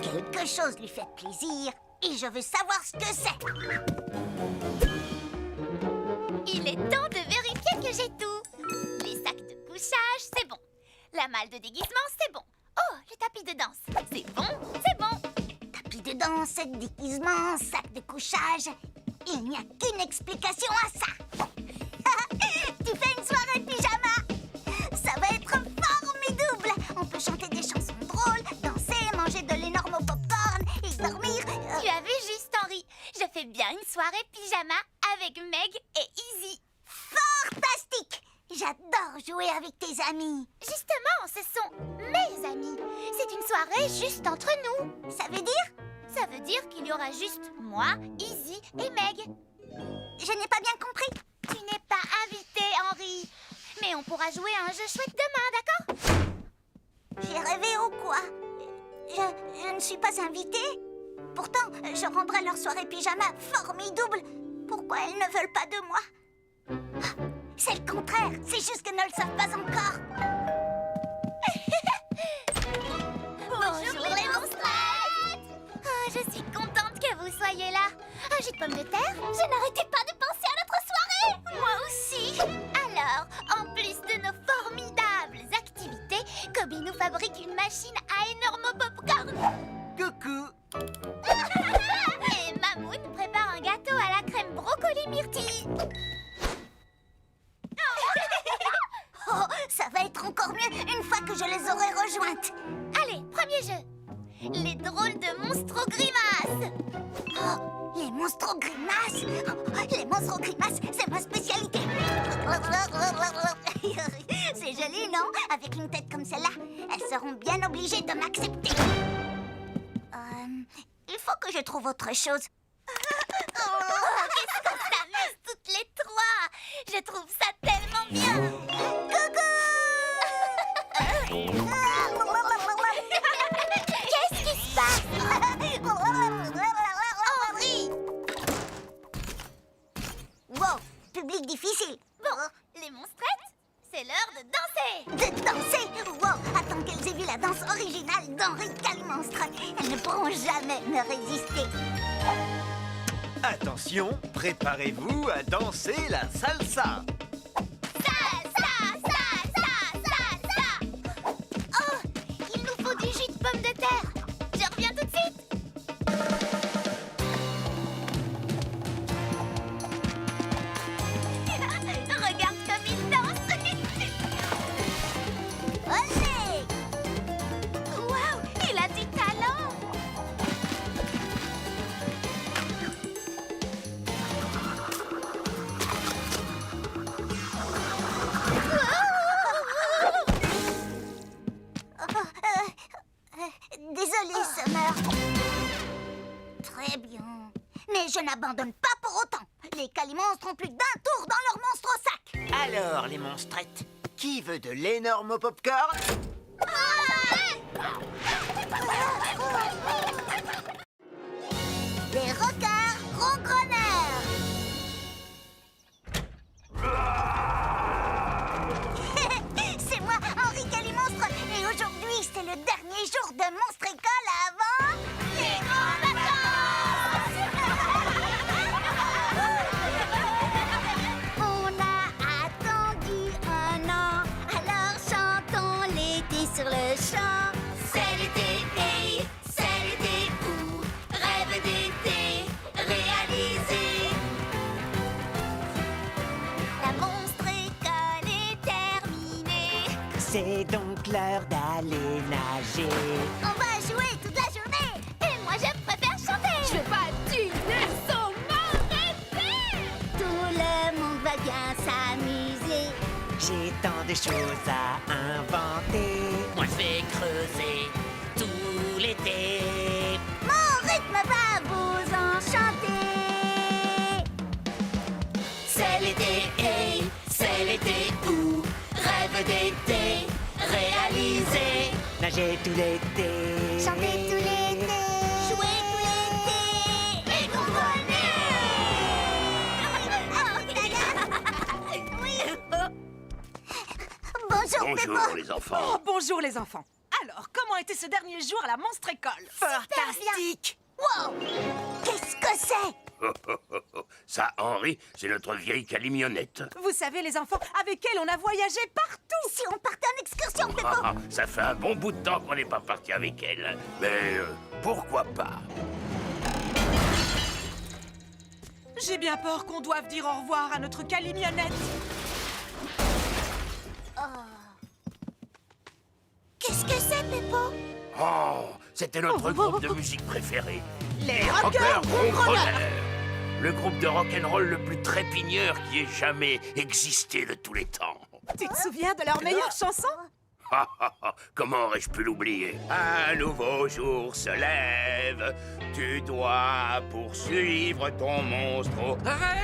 A: Quelque chose lui fait plaisir et je veux savoir ce que c'est.
B: Il est temps de vérifier que j'ai tout. Les sacs de couchage, c'est bon. La malle de déguisement, c'est bon. Oh, le tapis de danse, c'est bon.
A: Tapis de danse, déguisement, sac de couchage. Il n'y a qu'une explication à ça. Tu fais une soirée pyjama. Ça va être formidable. On peut chanter des chansons drôles, danser, manger de l'énorme popcorn et dormir.
B: Tu as vu juste, Henri. Je fais bien une soirée pyjama avec Meg et Izzy.
A: Fantastique. J'adore jouer avec tes amis.
B: Justement, ce sont mes amis. C'est une soirée juste entre nous.
A: Ça veut dire?
B: Ça veut dire qu'il y aura juste moi, Izzy et Meg.
A: Je n'ai pas bien compris.
B: Tu n'es pas invité, Henri. Mais on pourra jouer à un jeu chouette demain, d'accord?
A: J'ai rêvé ou quoi? Je ne suis pas invitée. Pourtant, je rendrai leur soirée pyjama formidable. Pourquoi elles ne veulent pas de moi? Ah, c'est le contraire. C'est juste qu'elles ne le savent pas encore.
B: Bonjour les monstrettes. Oh, je suis contente que vous soyez là. Un jus de pomme de terre? Je n'arrêtais pas de penser à notre soirée. Moi aussi. Alors, en plus de nos formidables activités, Kobe nous fabrique une machine à énorme popcorn.
H: Coucou.
B: Et Mamoun prépare un gâteau à la crème brocoli myrtille.
A: Oh, ça va être encore mieux une fois que je les aurai rejointes.
B: Allez, premier jeu. Les drôles de monstres grimaces.
A: Oh, les monstres grimaces. grimaces. Les monstres aux grimaces, c'est ma spécialité. C'est joli, non? Avec une tête comme celle-là, elles seront bien obligées de m'accepter. Il faut que je trouve autre chose.
B: Qu'est-ce qu'on s'amuse toutes les trois! Je trouve ça tellement bien! Qu'est-ce qui se passe?
A: Henri! Wow, public difficile.
B: Bon, les monstrettes, c'est l'heure de danser!
A: De danser? Wow, attends qu'elles aient vu la danse originale d'Henri Calimonstre. Elles ne pourront jamais me résister.
H: Attention, préparez-vous à danser la salsa.
B: Oh, il nous faut du jus de pomme de terre! Je reviens tout de suite! Regarde comme il danse!
A: Allez!
B: Waouh, il a du talent!
A: Désolée, Summer. Très bien. Mais je n'abandonne pas pour autant. Les calimonstres ont plus d'un tour dans leur monstre au sac.
H: Alors, les monstrettes, qui veut de l'énorme popcorn?
A: Les rockers ronronneurs. C'est moi, Henri Calimonstre. Et aujourd'hui, c'est le dernier jour de Monstre École avant... les grandes vacances. On a attendu 1 an, alors chantons l'été sur le champ.
B: C'est l'été, hey, c'est l'été où rêve d'été réalisé.
A: La Monstre École est terminée.
I: C'est donc l'heure d'aller nager.
A: On va jouer toute la journée.
B: Et moi, je préfère chanter.
C: Je vais patiner sans m'arrêter.
A: Tout le monde va bien s'amuser.
I: J'ai tant de choses à inventer.
G: Moi, je vais creuser tout l'été.
A: Mon rythme va vous enchanter.
B: C'est l'été, hey, c'est l'été où rêve d'été réalisé.
I: Nager tout l'été.
A: Chanter tout l'été. Jouer tout l'été.
B: Et ronronner.
A: Oui. Bonjour,
D: Bonjour
A: Peppa.
D: les enfants.
F: Oh, bonjour les enfants. Alors, comment était ce dernier jour à la Monstre École?
H: Fantastique!
A: Wow. Qu'est-ce que c'est?
D: Ça, Henri, c'est notre vieille calimionnette.
F: Vous savez les enfants, avec elle on a voyagé partout.
A: Si on partait en excursion, Peppa.
D: Ah, ça fait un bon bout de temps qu'on n'est pas parti avec elle. Mais pourquoi pas?
F: J'ai bien peur qu'on doive dire au revoir à notre calimionnette.
A: Qu'est-ce que c'est, Peppa?
D: Oh, c'était notre groupe de musique préféré.
F: Les
D: Rockers Ronronneurs. Le groupe de rock'n'roll le plus trépigneur qui ait jamais existé de tous les temps.
F: Tu te souviens de leur meilleure chanson?
D: Comment aurais-je pu l'oublier? Un nouveau jour se lève. Tu dois poursuivre ton monstre au rêve.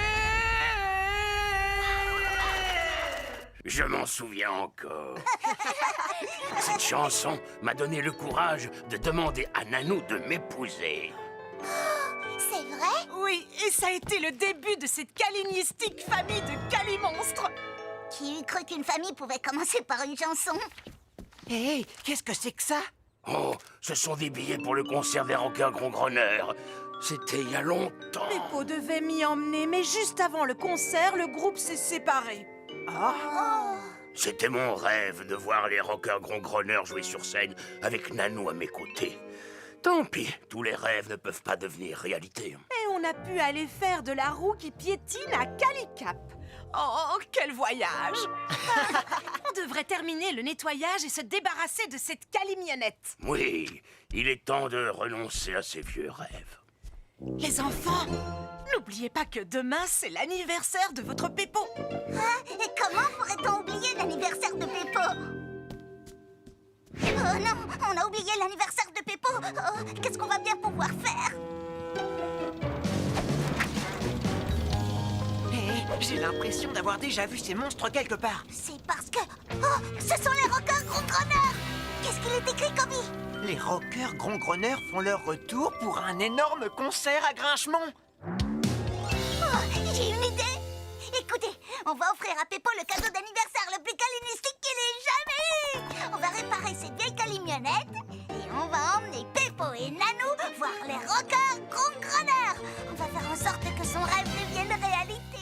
D: Je m'en souviens encore. Cette chanson m'a donné le courage de demander à Nanou de m'épouser.
A: C'est vrai?
F: Oui, et ça a été le début de cette calinistique famille de calimonstres.
A: Qui eût cru qu'une famille pouvait commencer par une chanson?
H: Hé, qu'est-ce que c'est que ça?
D: Oh, ce sont des billets pour le concert des rockers Ronronneurs. C'était il y a longtemps.
F: Peppo devait m'y emmener, mais juste avant le concert, le groupe s'est séparé.
D: C'était mon rêve de voir les rockers Ronronneurs jouer sur scène avec Nanou à mes côtés. Tant pis, tous les rêves ne peuvent pas devenir réalité.
F: Et on a pu aller faire de la roue qui piétine à Calicap. Oh, quel voyage! On devrait terminer le nettoyage et se débarrasser de cette calimionnette.
D: Oui, il est temps de renoncer à ces vieux rêves.
F: Les enfants, N'oubliez pas que demain, c'est l'anniversaire de votre Peppo.
A: Et comment pourrait-on oublier l'anniversaire de Peppo? Oh non, on a oublié l'anniversaire de Peppo. Oh, qu'est-ce qu'on va bien pouvoir faire?
H: J'ai l'impression d'avoir déjà vu ces monstres quelque part.
A: C'est parce que... Oh, ce sont les rockers grongronneurs. Qu'est-ce qu'il est écrit, Kobe?
H: Les rockers grongronneurs font leur retour pour un énorme concert à Grinchemont.
A: Oh, j'ai une idée. Écoutez, on va offrir à Peppo le cadeau d'anniversaire le plus calinistique qu'il ait jamais eu. On va réparer cette vieille calimionette et on va emmener Peppo et Nanou voir les rockers grongronneurs. On va faire en sorte que son rêve devienne réalité.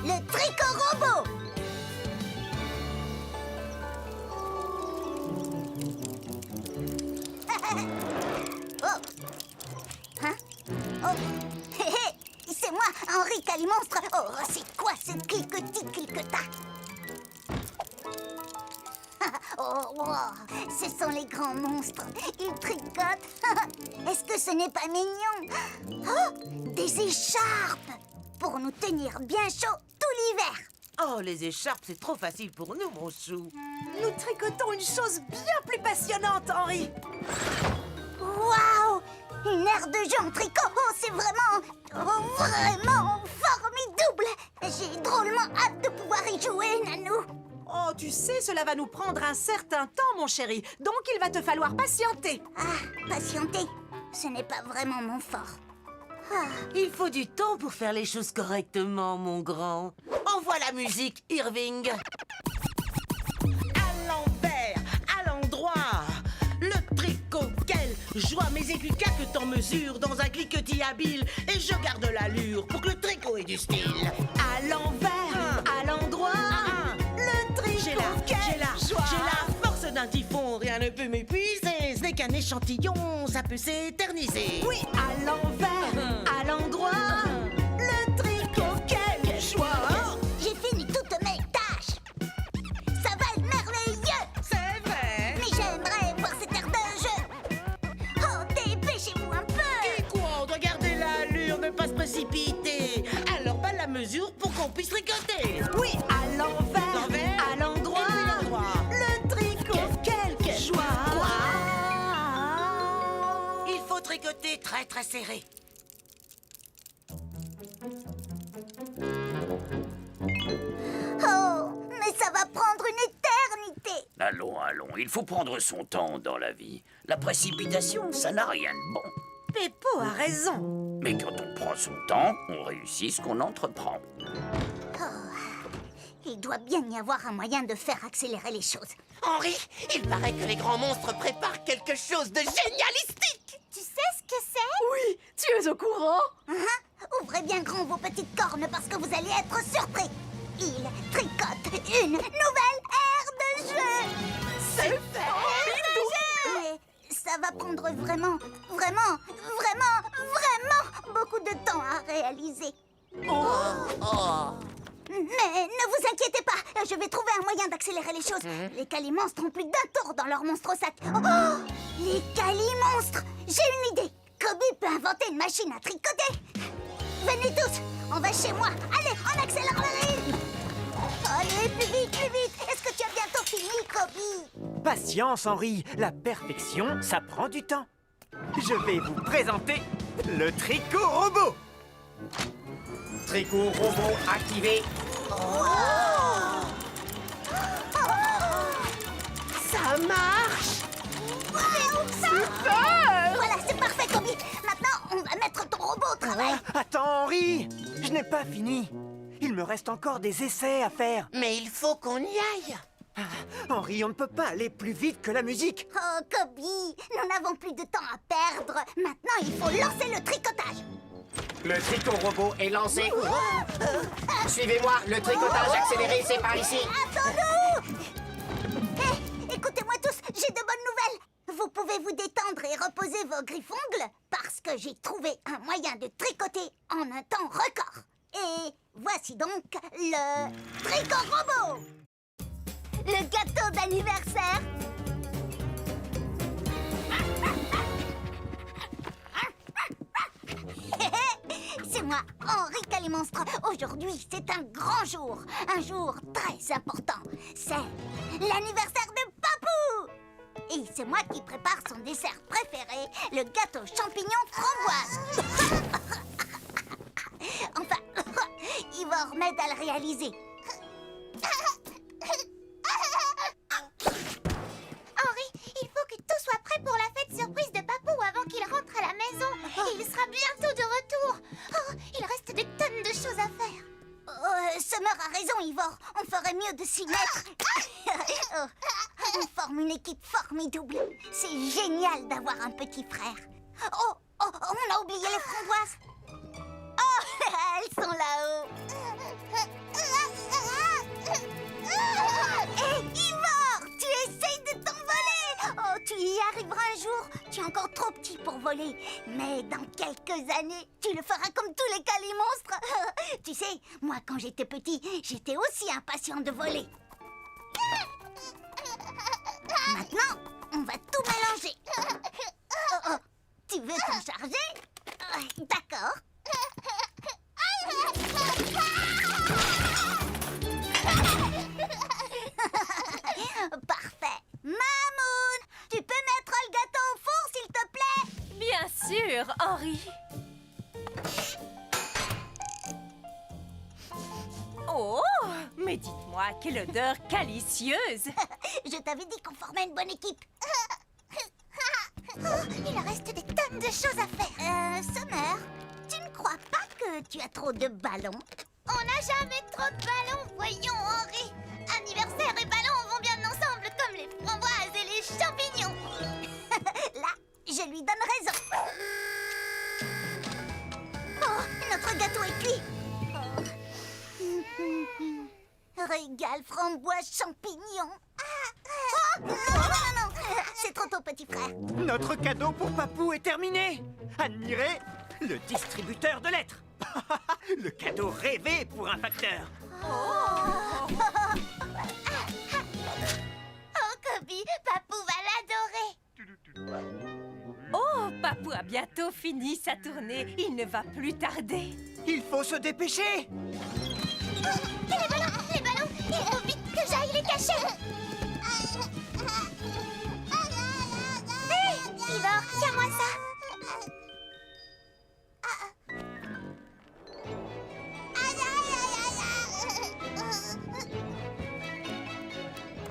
A: Le Trico-Robot. Oh. Hein? Oh. Hé hé, c'est moi, Henri Calimonstre. Oh, c'est quoi ce cliquetis-cliqueta? Oh, wow. Ce sont les grands monstres. Ils tricotent. Est-ce que ce n'est pas mignon? Oh, des écharpes pour nous tenir bien chaud tout l'hiver.
G: Oh, les écharpes, c'est trop facile pour nous, mon chou.
F: Nous tricotons une chose bien plus passionnante, Henri.
A: Waouh! Une aire de jeu en tricot. Oh, c'est vraiment formidable. J'ai drôlement hâte de pouvoir y jouer, Nanou.
F: Oh, tu sais, cela va nous prendre un certain temps, mon chéri. Donc, il va te falloir patienter.
A: Ah, patienter, ce n'est pas vraiment mon fort. Ah.
G: Il faut du temps pour faire les choses correctement, mon grand. Envoie la musique, Irving. À l'envers, à l'endroit. Le tricot, quelle joie. Mes aiguilles que t'en mesures dans un cliquetis habile. Et je garde l'allure pour que le tricot ait du style.
F: À l'envers, à l'endroit. Le tricot,
G: J'ai la force d'un typhon, rien ne peut m'épuiser. Ce n'est qu'un échantillon, ça peut s'éterniser.
F: Oui, à l'envers, à l'endroit. Le tricot, quelle joie.
A: J'ai fini toutes mes tâches. Ça va être merveilleux.
G: C'est vrai.
A: Mais j'aimerais voir cette aire de jeu. Oh, dépêchez-vous un peu.
G: Et quoi, on doit garder l'allure, ne pas se précipiter. Alors bas la mesure pour qu'on puisse tricoter.
F: Oui, à l'envers, à l'endroit.
G: Et puis l'endroit.
F: Le tricot, quelle joie.
G: Il faut tricoter très très serré.
A: Oh, mais ça va prendre une éternité.
J: Allons, il faut prendre son temps dans la vie. La précipitation, ça n'a rien de bon.
F: Peppo a raison.
J: Mais quand on prend son temps, on réussit ce qu'on entreprend.
A: Il doit bien y avoir un moyen de faire accélérer les choses.
G: Henri, il paraît que les grands monstres préparent quelque chose de génialistique.
A: Tu sais ce que c'est?
F: Oui, tu es au courant.
A: Ouvrez bien grand vos petites cornes parce que vous allez être surpris. Il tricote une nouvelle aire de jeu.
F: C'est fait.
A: Mais ça va prendre vraiment beaucoup de temps à réaliser.
G: Oh.
A: Mais ne vous inquiétez pas, je vais trouver un moyen d'accélérer les choses. Les calimonstres ont plus d'un tour dans leur monstre au sac. Oh, les calimonstres! J'ai une idée. Kobe peut inventer une machine à tricoter. Venez tous, on va chez moi. Allez, on accélère le rythme. Allez, plus vite, plus vite. Est-ce que tu as bientôt fini, Kobe?
H: Patience, Henri. La perfection, ça prend du temps. Je vais vous présenter le tricot-robot.
E: Tricot-robot activé.
G: Ça marche.
A: Voilà, c'est parfait, Kobe. Maintenant, on va mettre ton robot au travail.
H: Attends, Henri. Je n'ai pas fini. Il me reste encore des essais à faire.
G: Mais il faut qu'on y aille.
H: Henri, on ne peut pas aller plus vite que la musique.
A: Oh, Kobe, nous n'avons plus de temps à perdre. Maintenant, il faut lancer le tricotage.
E: Le tricot-robot est lancé. Suivez-moi, le tricotage accéléré, c'est par ici.
A: Attends-nous! Écoutez-moi tous, j'ai de bonnes nouvelles. Vous pouvez vous détendre et reposer vos griffongles parce que j'ai trouvé un moyen de tricoter en un temps record. Et voici donc le tricot-robot. Le gâteau d'anniversaire. c'est moi, Henri Calimonstre. Aujourd'hui, c'est un grand jour. Un jour très important. C'est l'anniversaire de Papou. Et c'est moi qui prépare son dessert préféré, le gâteau champignon framboise. Enfin, Ivor m'aide à le réaliser.
B: Henri, il faut que tout soit prêt pour la fête surprise de Papou avant qu'il rentre à la maison. Et il sera bientôt de retour. Oh, il reste des tonnes de choses à faire.
A: Summer a raison, Ivor. On ferait mieux de s'y mettre. On forme une équipe formidable. C'est génial d'avoir un petit frère. Oh, on a oublié les framboises. Oh, elles sont là-haut. Hé, Ivor, tu essayes de t'envoler. Oh, tu y arriveras un jour. Tu es encore trop petit pour voler. Mais dans quelques années, tu le feras comme tous les calimonstres. Tu sais, moi, quand j'étais petit, j'étais aussi impatient de voler. Maintenant, on va tout mélanger. Oh, tu veux t'en charger? D'accord. Parfait. Mamoun, tu peux mettre le gâteau au four, s'il te plaît?
C: Bien sûr, Henri. Oh, mais dites-moi, quelle odeur calicieuse!
A: Je t'avais dit qu'on formait une bonne équipe.
B: Oh, il reste des tonnes de choses à faire.
A: Summer, tu ne crois pas que tu as trop de ballons?
B: On n'a jamais trop de ballons, voyons, Henri. Anniversaire et ballons vont bien ensemble, comme les framboises et les champignons.
A: Là, je lui donne raison. Oh, notre gâteau est cuit. Régal, framboise, champignons. Oh, non. C'est trop tôt, petit frère.
H: Notre cadeau pour Papou est terminé. Admirez le distributeur de lettres. Le cadeau rêvé pour un facteur.
B: Oh, Kobi, Papou va l'adorer.
C: Oh, Papou a bientôt fini sa tournée. Il ne va plus tarder.
H: Il faut se dépêcher.
B: Les ballons, il faut vite que j'aille les cacher. Hé, Ivor, tiens-moi ça.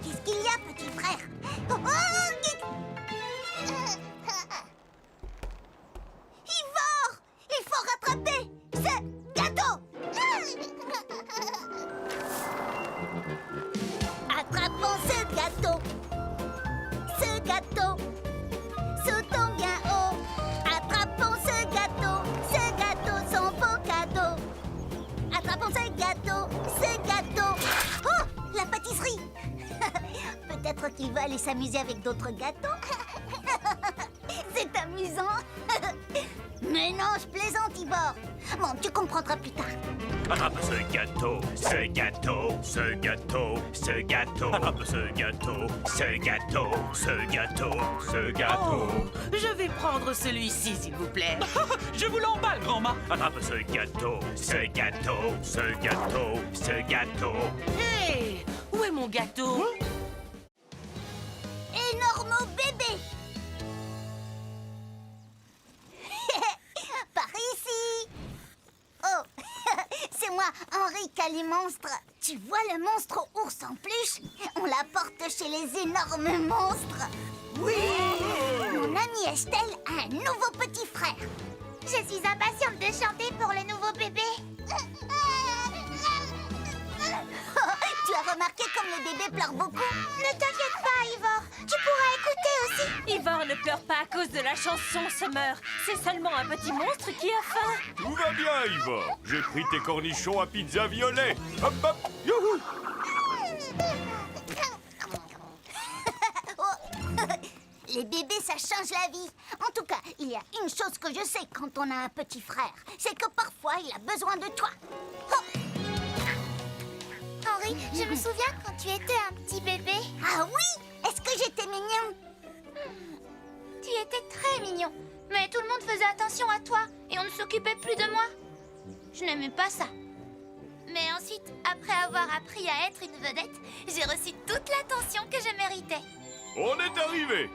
A: Qu'est-ce qu'il y a, petit frère? Ivor, il faut rattraper ce gâteau. Attrapons ce gâteau. Ce gâteau. Sautons bien haut. Attrapons ce gâteau. Ce gâteau, son beau cadeau. Attrapons ce gâteau. Ce gâteau. Oh, la pâtisserie. Peut-être qu'il va aller s'amuser avec d'autres gâteaux. C'est amusant. Mais non, je plaisante, Ivor. Bon, tu comprendras plus tard.
D: Attrape ce gâteau, ce gâteau, ce gâteau, ce gâteau. Attrape ce gâteau, ce gâteau, ce gâteau, ce gâteau.
G: Oh, je vais prendre celui-ci, s'il vous plaît.
D: Je vous l'emballe, grand-mâ. Attrape ce gâteau, ce gâteau, ce gâteau, ce gâteau.
G: Hé, où est mon gâteau?
A: Énorme bébé. Par ici. Oh, c'est moi, Henri Calimonstre. Tu vois le monstre ours en peluche? On l'apporte chez les énormes monstres. Oui. Mon amie Estelle a un nouveau petit frère.
B: Je suis impatiente de chanter pour le nouveau bébé.
A: Tu as remarqué comme les bébés pleurent beaucoup?
B: Ne t'inquiète pas, Ivor. Tu pourras écouter aussi.
C: Ivor ne pleure pas à cause de la chanson Summer. C'est seulement un petit monstre qui a faim.
D: Tout va bien, Ivor. J'ai pris tes cornichons à pizza violet. Hop, hop, youhou.
A: Les bébés, ça change la vie. En tout cas, il y a une chose que je sais quand on a un petit frère. C'est que parfois, il a besoin de toi. Oh.
B: Henri, je me souviens quand tu étais un petit bébé.
A: Ah oui? Est-ce que j'étais mignon?
B: Tu étais très mignon. Mais tout le monde faisait attention à toi et on ne s'occupait plus de moi. Je n'aimais pas ça. Mais ensuite, après avoir appris à être une vedette, j'ai reçu toute l'attention que je méritais.
D: On est arrivé.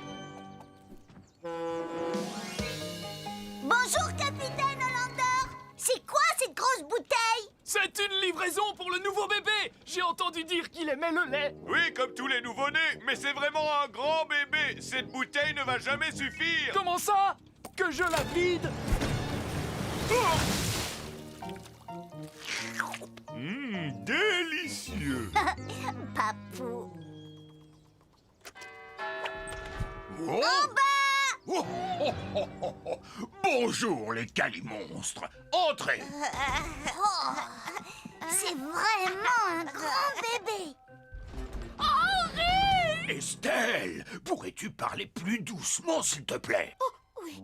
A: Bonjour, capitaine Hollander. C'est quoi cette grosse bouteille?
K: C'est une livraison pour le nouveau bébé. J'ai entendu dire qu'il aimait le lait.
D: Oui, comme tous les nouveau-nés, mais c'est vraiment un grand bébé. Cette bouteille ne va jamais suffire.
K: Comment ça? Que je la vide?
D: Délicieux.
A: Papou.
D: Oh. Oh, oh, oh, oh, oh. Bonjour les calimonstres. Entrez.
A: C'est vraiment un grand bébé.
D: Estelle, pourrais-tu parler plus doucement, s'il te plaît?
L: Oui,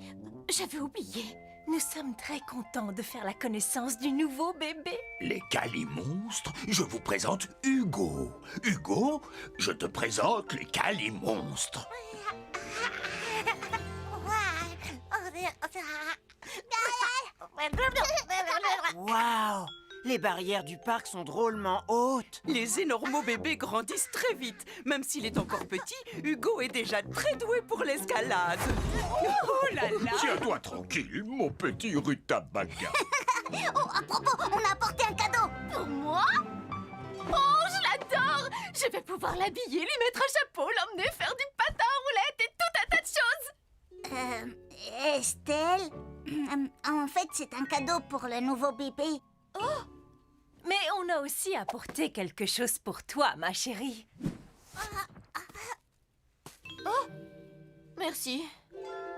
L: j'avais oublié. Nous sommes très contents de faire la connaissance du nouveau bébé.
D: Les calimonstres, je vous présente Hugo. Hugo, je te présente les calimonstres.
H: Waouh! Les barrières du parc sont drôlement hautes.
F: Les énormes bébés grandissent très vite. Même s'il est encore petit, Hugo est déjà très doué pour l'escalade. Oh là là!
D: Tiens-toi tranquille, mon petit rutabaga.
A: Oh, à propos, on a apporté un cadeau.
L: Pour moi? Oh, je l'adore! Je vais pouvoir l'habiller, lui mettre un chapeau, l'emmener faire du patin à roulettes et tout un tas de choses.
A: Estelle, en fait, c'est un cadeau pour le nouveau bébé.
L: Oh! Mais on a aussi apporté quelque chose pour toi, ma chérie. Oh! Merci.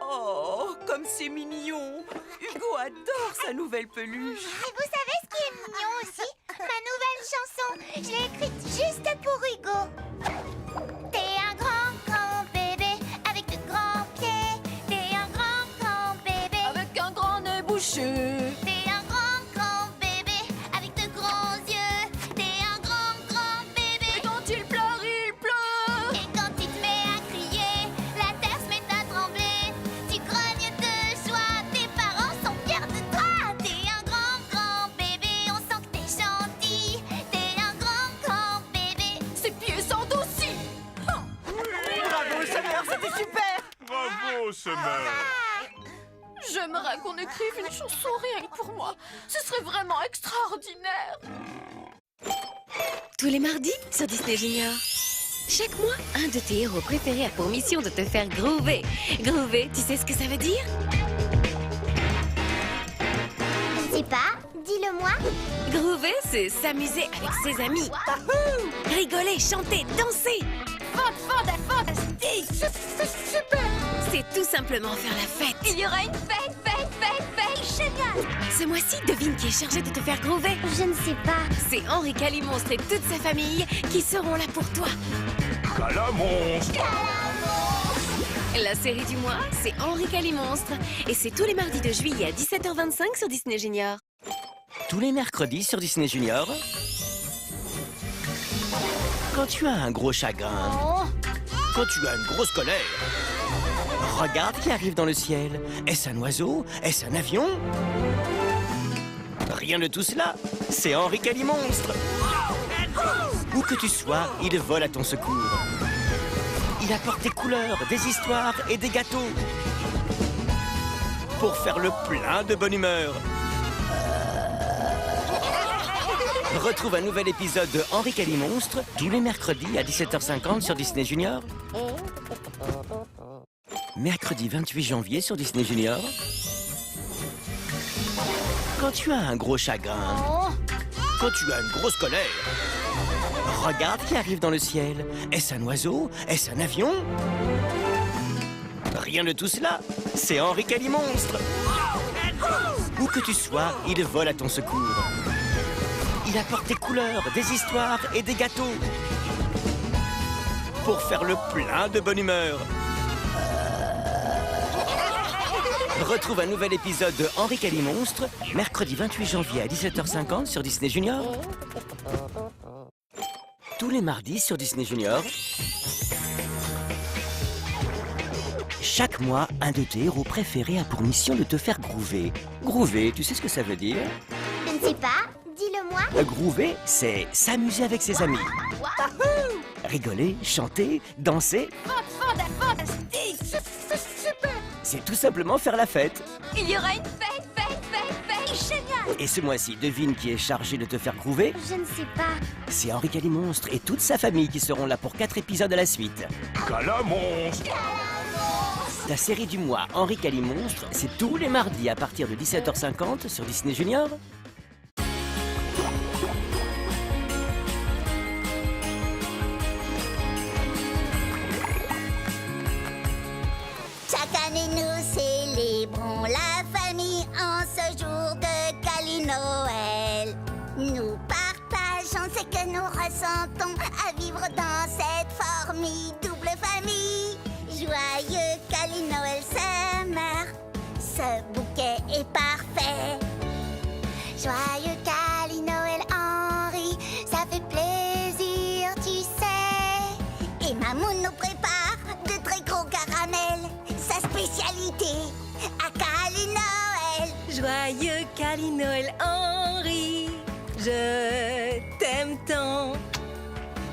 F: Oh, comme c'est mignon! Hugo adore sa nouvelle peluche.
B: Et vous savez ce qui est mignon aussi? Ma nouvelle chanson. Je l'ai écrite juste pour Hugo. T'es un grand, grand bébé avec de grands pieds. T'es un grand, grand bébé
L: Avec un grand nez bouché.
B: T'es un grand, grand bébé avec de grands yeux. T'es un grand, grand bébé.
L: Et quand il pleure, il pleure.
B: Et quand tu te mets à crier, la terre se met à trembler. Tu grognes de joie, tes parents sont fiers de toi. T'es un grand, grand bébé, on sent que t'es gentil. T'es un grand, grand bébé.
L: Ses pieds sont aussi.
H: Bravo, Summer, c'était super!
D: Bravo, Summer.
L: J'aimerais qu'on écrive une chanson rien que pour moi. Ce serait vraiment extraordinaire.
M: Tous les mardis sur Disney Junior. Chaque mois, un de tes héros préférés a pour mission de te faire groover. Groover, tu sais ce que ça veut dire?
B: Je sais pas, dis-le-moi.
M: Groover, c'est s'amuser avec ses amis. Rigoler, chanter, danser. Fantastique.
B: Super.
M: C'est tout simplement faire la fête.
L: Il y aura une fête géniale.
M: Ce mois-ci, devine qui est chargé de te faire groover.
B: Je ne sais pas.
M: C'est Henri Calimonstre et toute sa famille qui seront là pour toi.
D: Calamonstre.
M: La série du mois, c'est Henri Calimonstre. Et c'est tous les mardis de juillet à 17h25 sur Disney Junior.
N: Tous les mercredis sur Disney Junior. Quand tu as un gros chagrin, quand tu as une grosse colère, regarde qui arrive dans le ciel. Est-ce un oiseau? Est-ce un avion? Rien de tout cela. C'est Henri Calimonstre. Où que tu sois, il vole à ton secours. Il apporte des couleurs, des histoires et des gâteaux pour faire le plein de bonne humeur. Retrouve un nouvel épisode de Henri Calimonstre tous les mercredis à 17h50 sur Disney Junior. Mercredi 28 janvier sur Disney Junior. Quand tu as un gros chagrin, quand tu as une grosse colère, regarde qui arrive dans le ciel. Est-ce un oiseau? Est-ce un avion? Rien de tout cela. C'est Henri Calimonstre. Où que tu sois, il vole à ton secours. Il apporte des couleurs, des histoires et des gâteaux pour faire le plein de bonne humeur. Retrouve un nouvel épisode de Henri Calimonstre mercredi 28 janvier à 17h50 sur Disney Junior. Tous les mardis sur Disney Junior. Chaque mois, un de tes héros préférés a pour mission de te faire groover. Groover, tu sais ce que ça veut dire?
B: Je ne ne sais pas. Dis-le-moi.
N: Groover, c'est s'amuser avec ses amis. Rigoler, chanter, danser.
B: Fantastique. Super.
N: C'est tout simplement faire la fête.
B: Il y aura une fête. Génial.
N: Et ce mois-ci, devine qui est chargé de te faire groover?
B: Je ne sais pas.
N: C'est Henri Calimonstre et toute sa famille qui seront là pour 4 épisodes à la suite.
D: Calamonstre!
N: Ta série du mois, Henri Calimonstre, c'est tous les mardis à partir de 17h50 sur Disney Junior.
A: Chaque année, nous célébrons la famille en ce jour de Cali-Noël. Nous partageons ce que nous ressentons à vivre dans cette formidable famille. Joyeux Cali-Noël Summer, ce bouquet est parfait. Joyeux Cali-Noël Henri, ça fait plaisir, tu sais. Et Mamoun nous prépare de très gros caramels, sa spécialité à Cali-Noël.
M: Joyeux Cali-Noël Henri, je t'aime tant.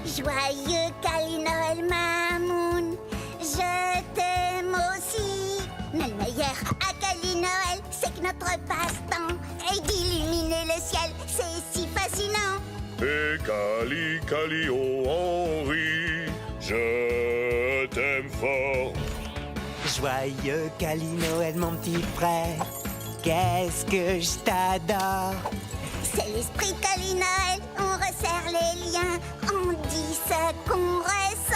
A: Joyeux Cali-Noël Mamoun, je t'aime aussi. Mais le meilleur à Cali-Noël, c'est que notre passe-temps est d'illuminer le ciel, c'est si fascinant.
D: Et Cali, oh Henri, je t'aime fort.
H: Joyeux Cali-Noël, mon petit frère. Qu'est-ce que je t'adore.
A: C'est l'esprit Cali-Noël, on resserre les liens, on dit ce qu'on ressent.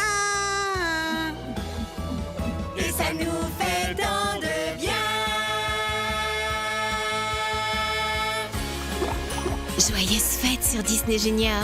M: Et ça nous fait tant de bien. Joyeuse fête sur Disney Junior.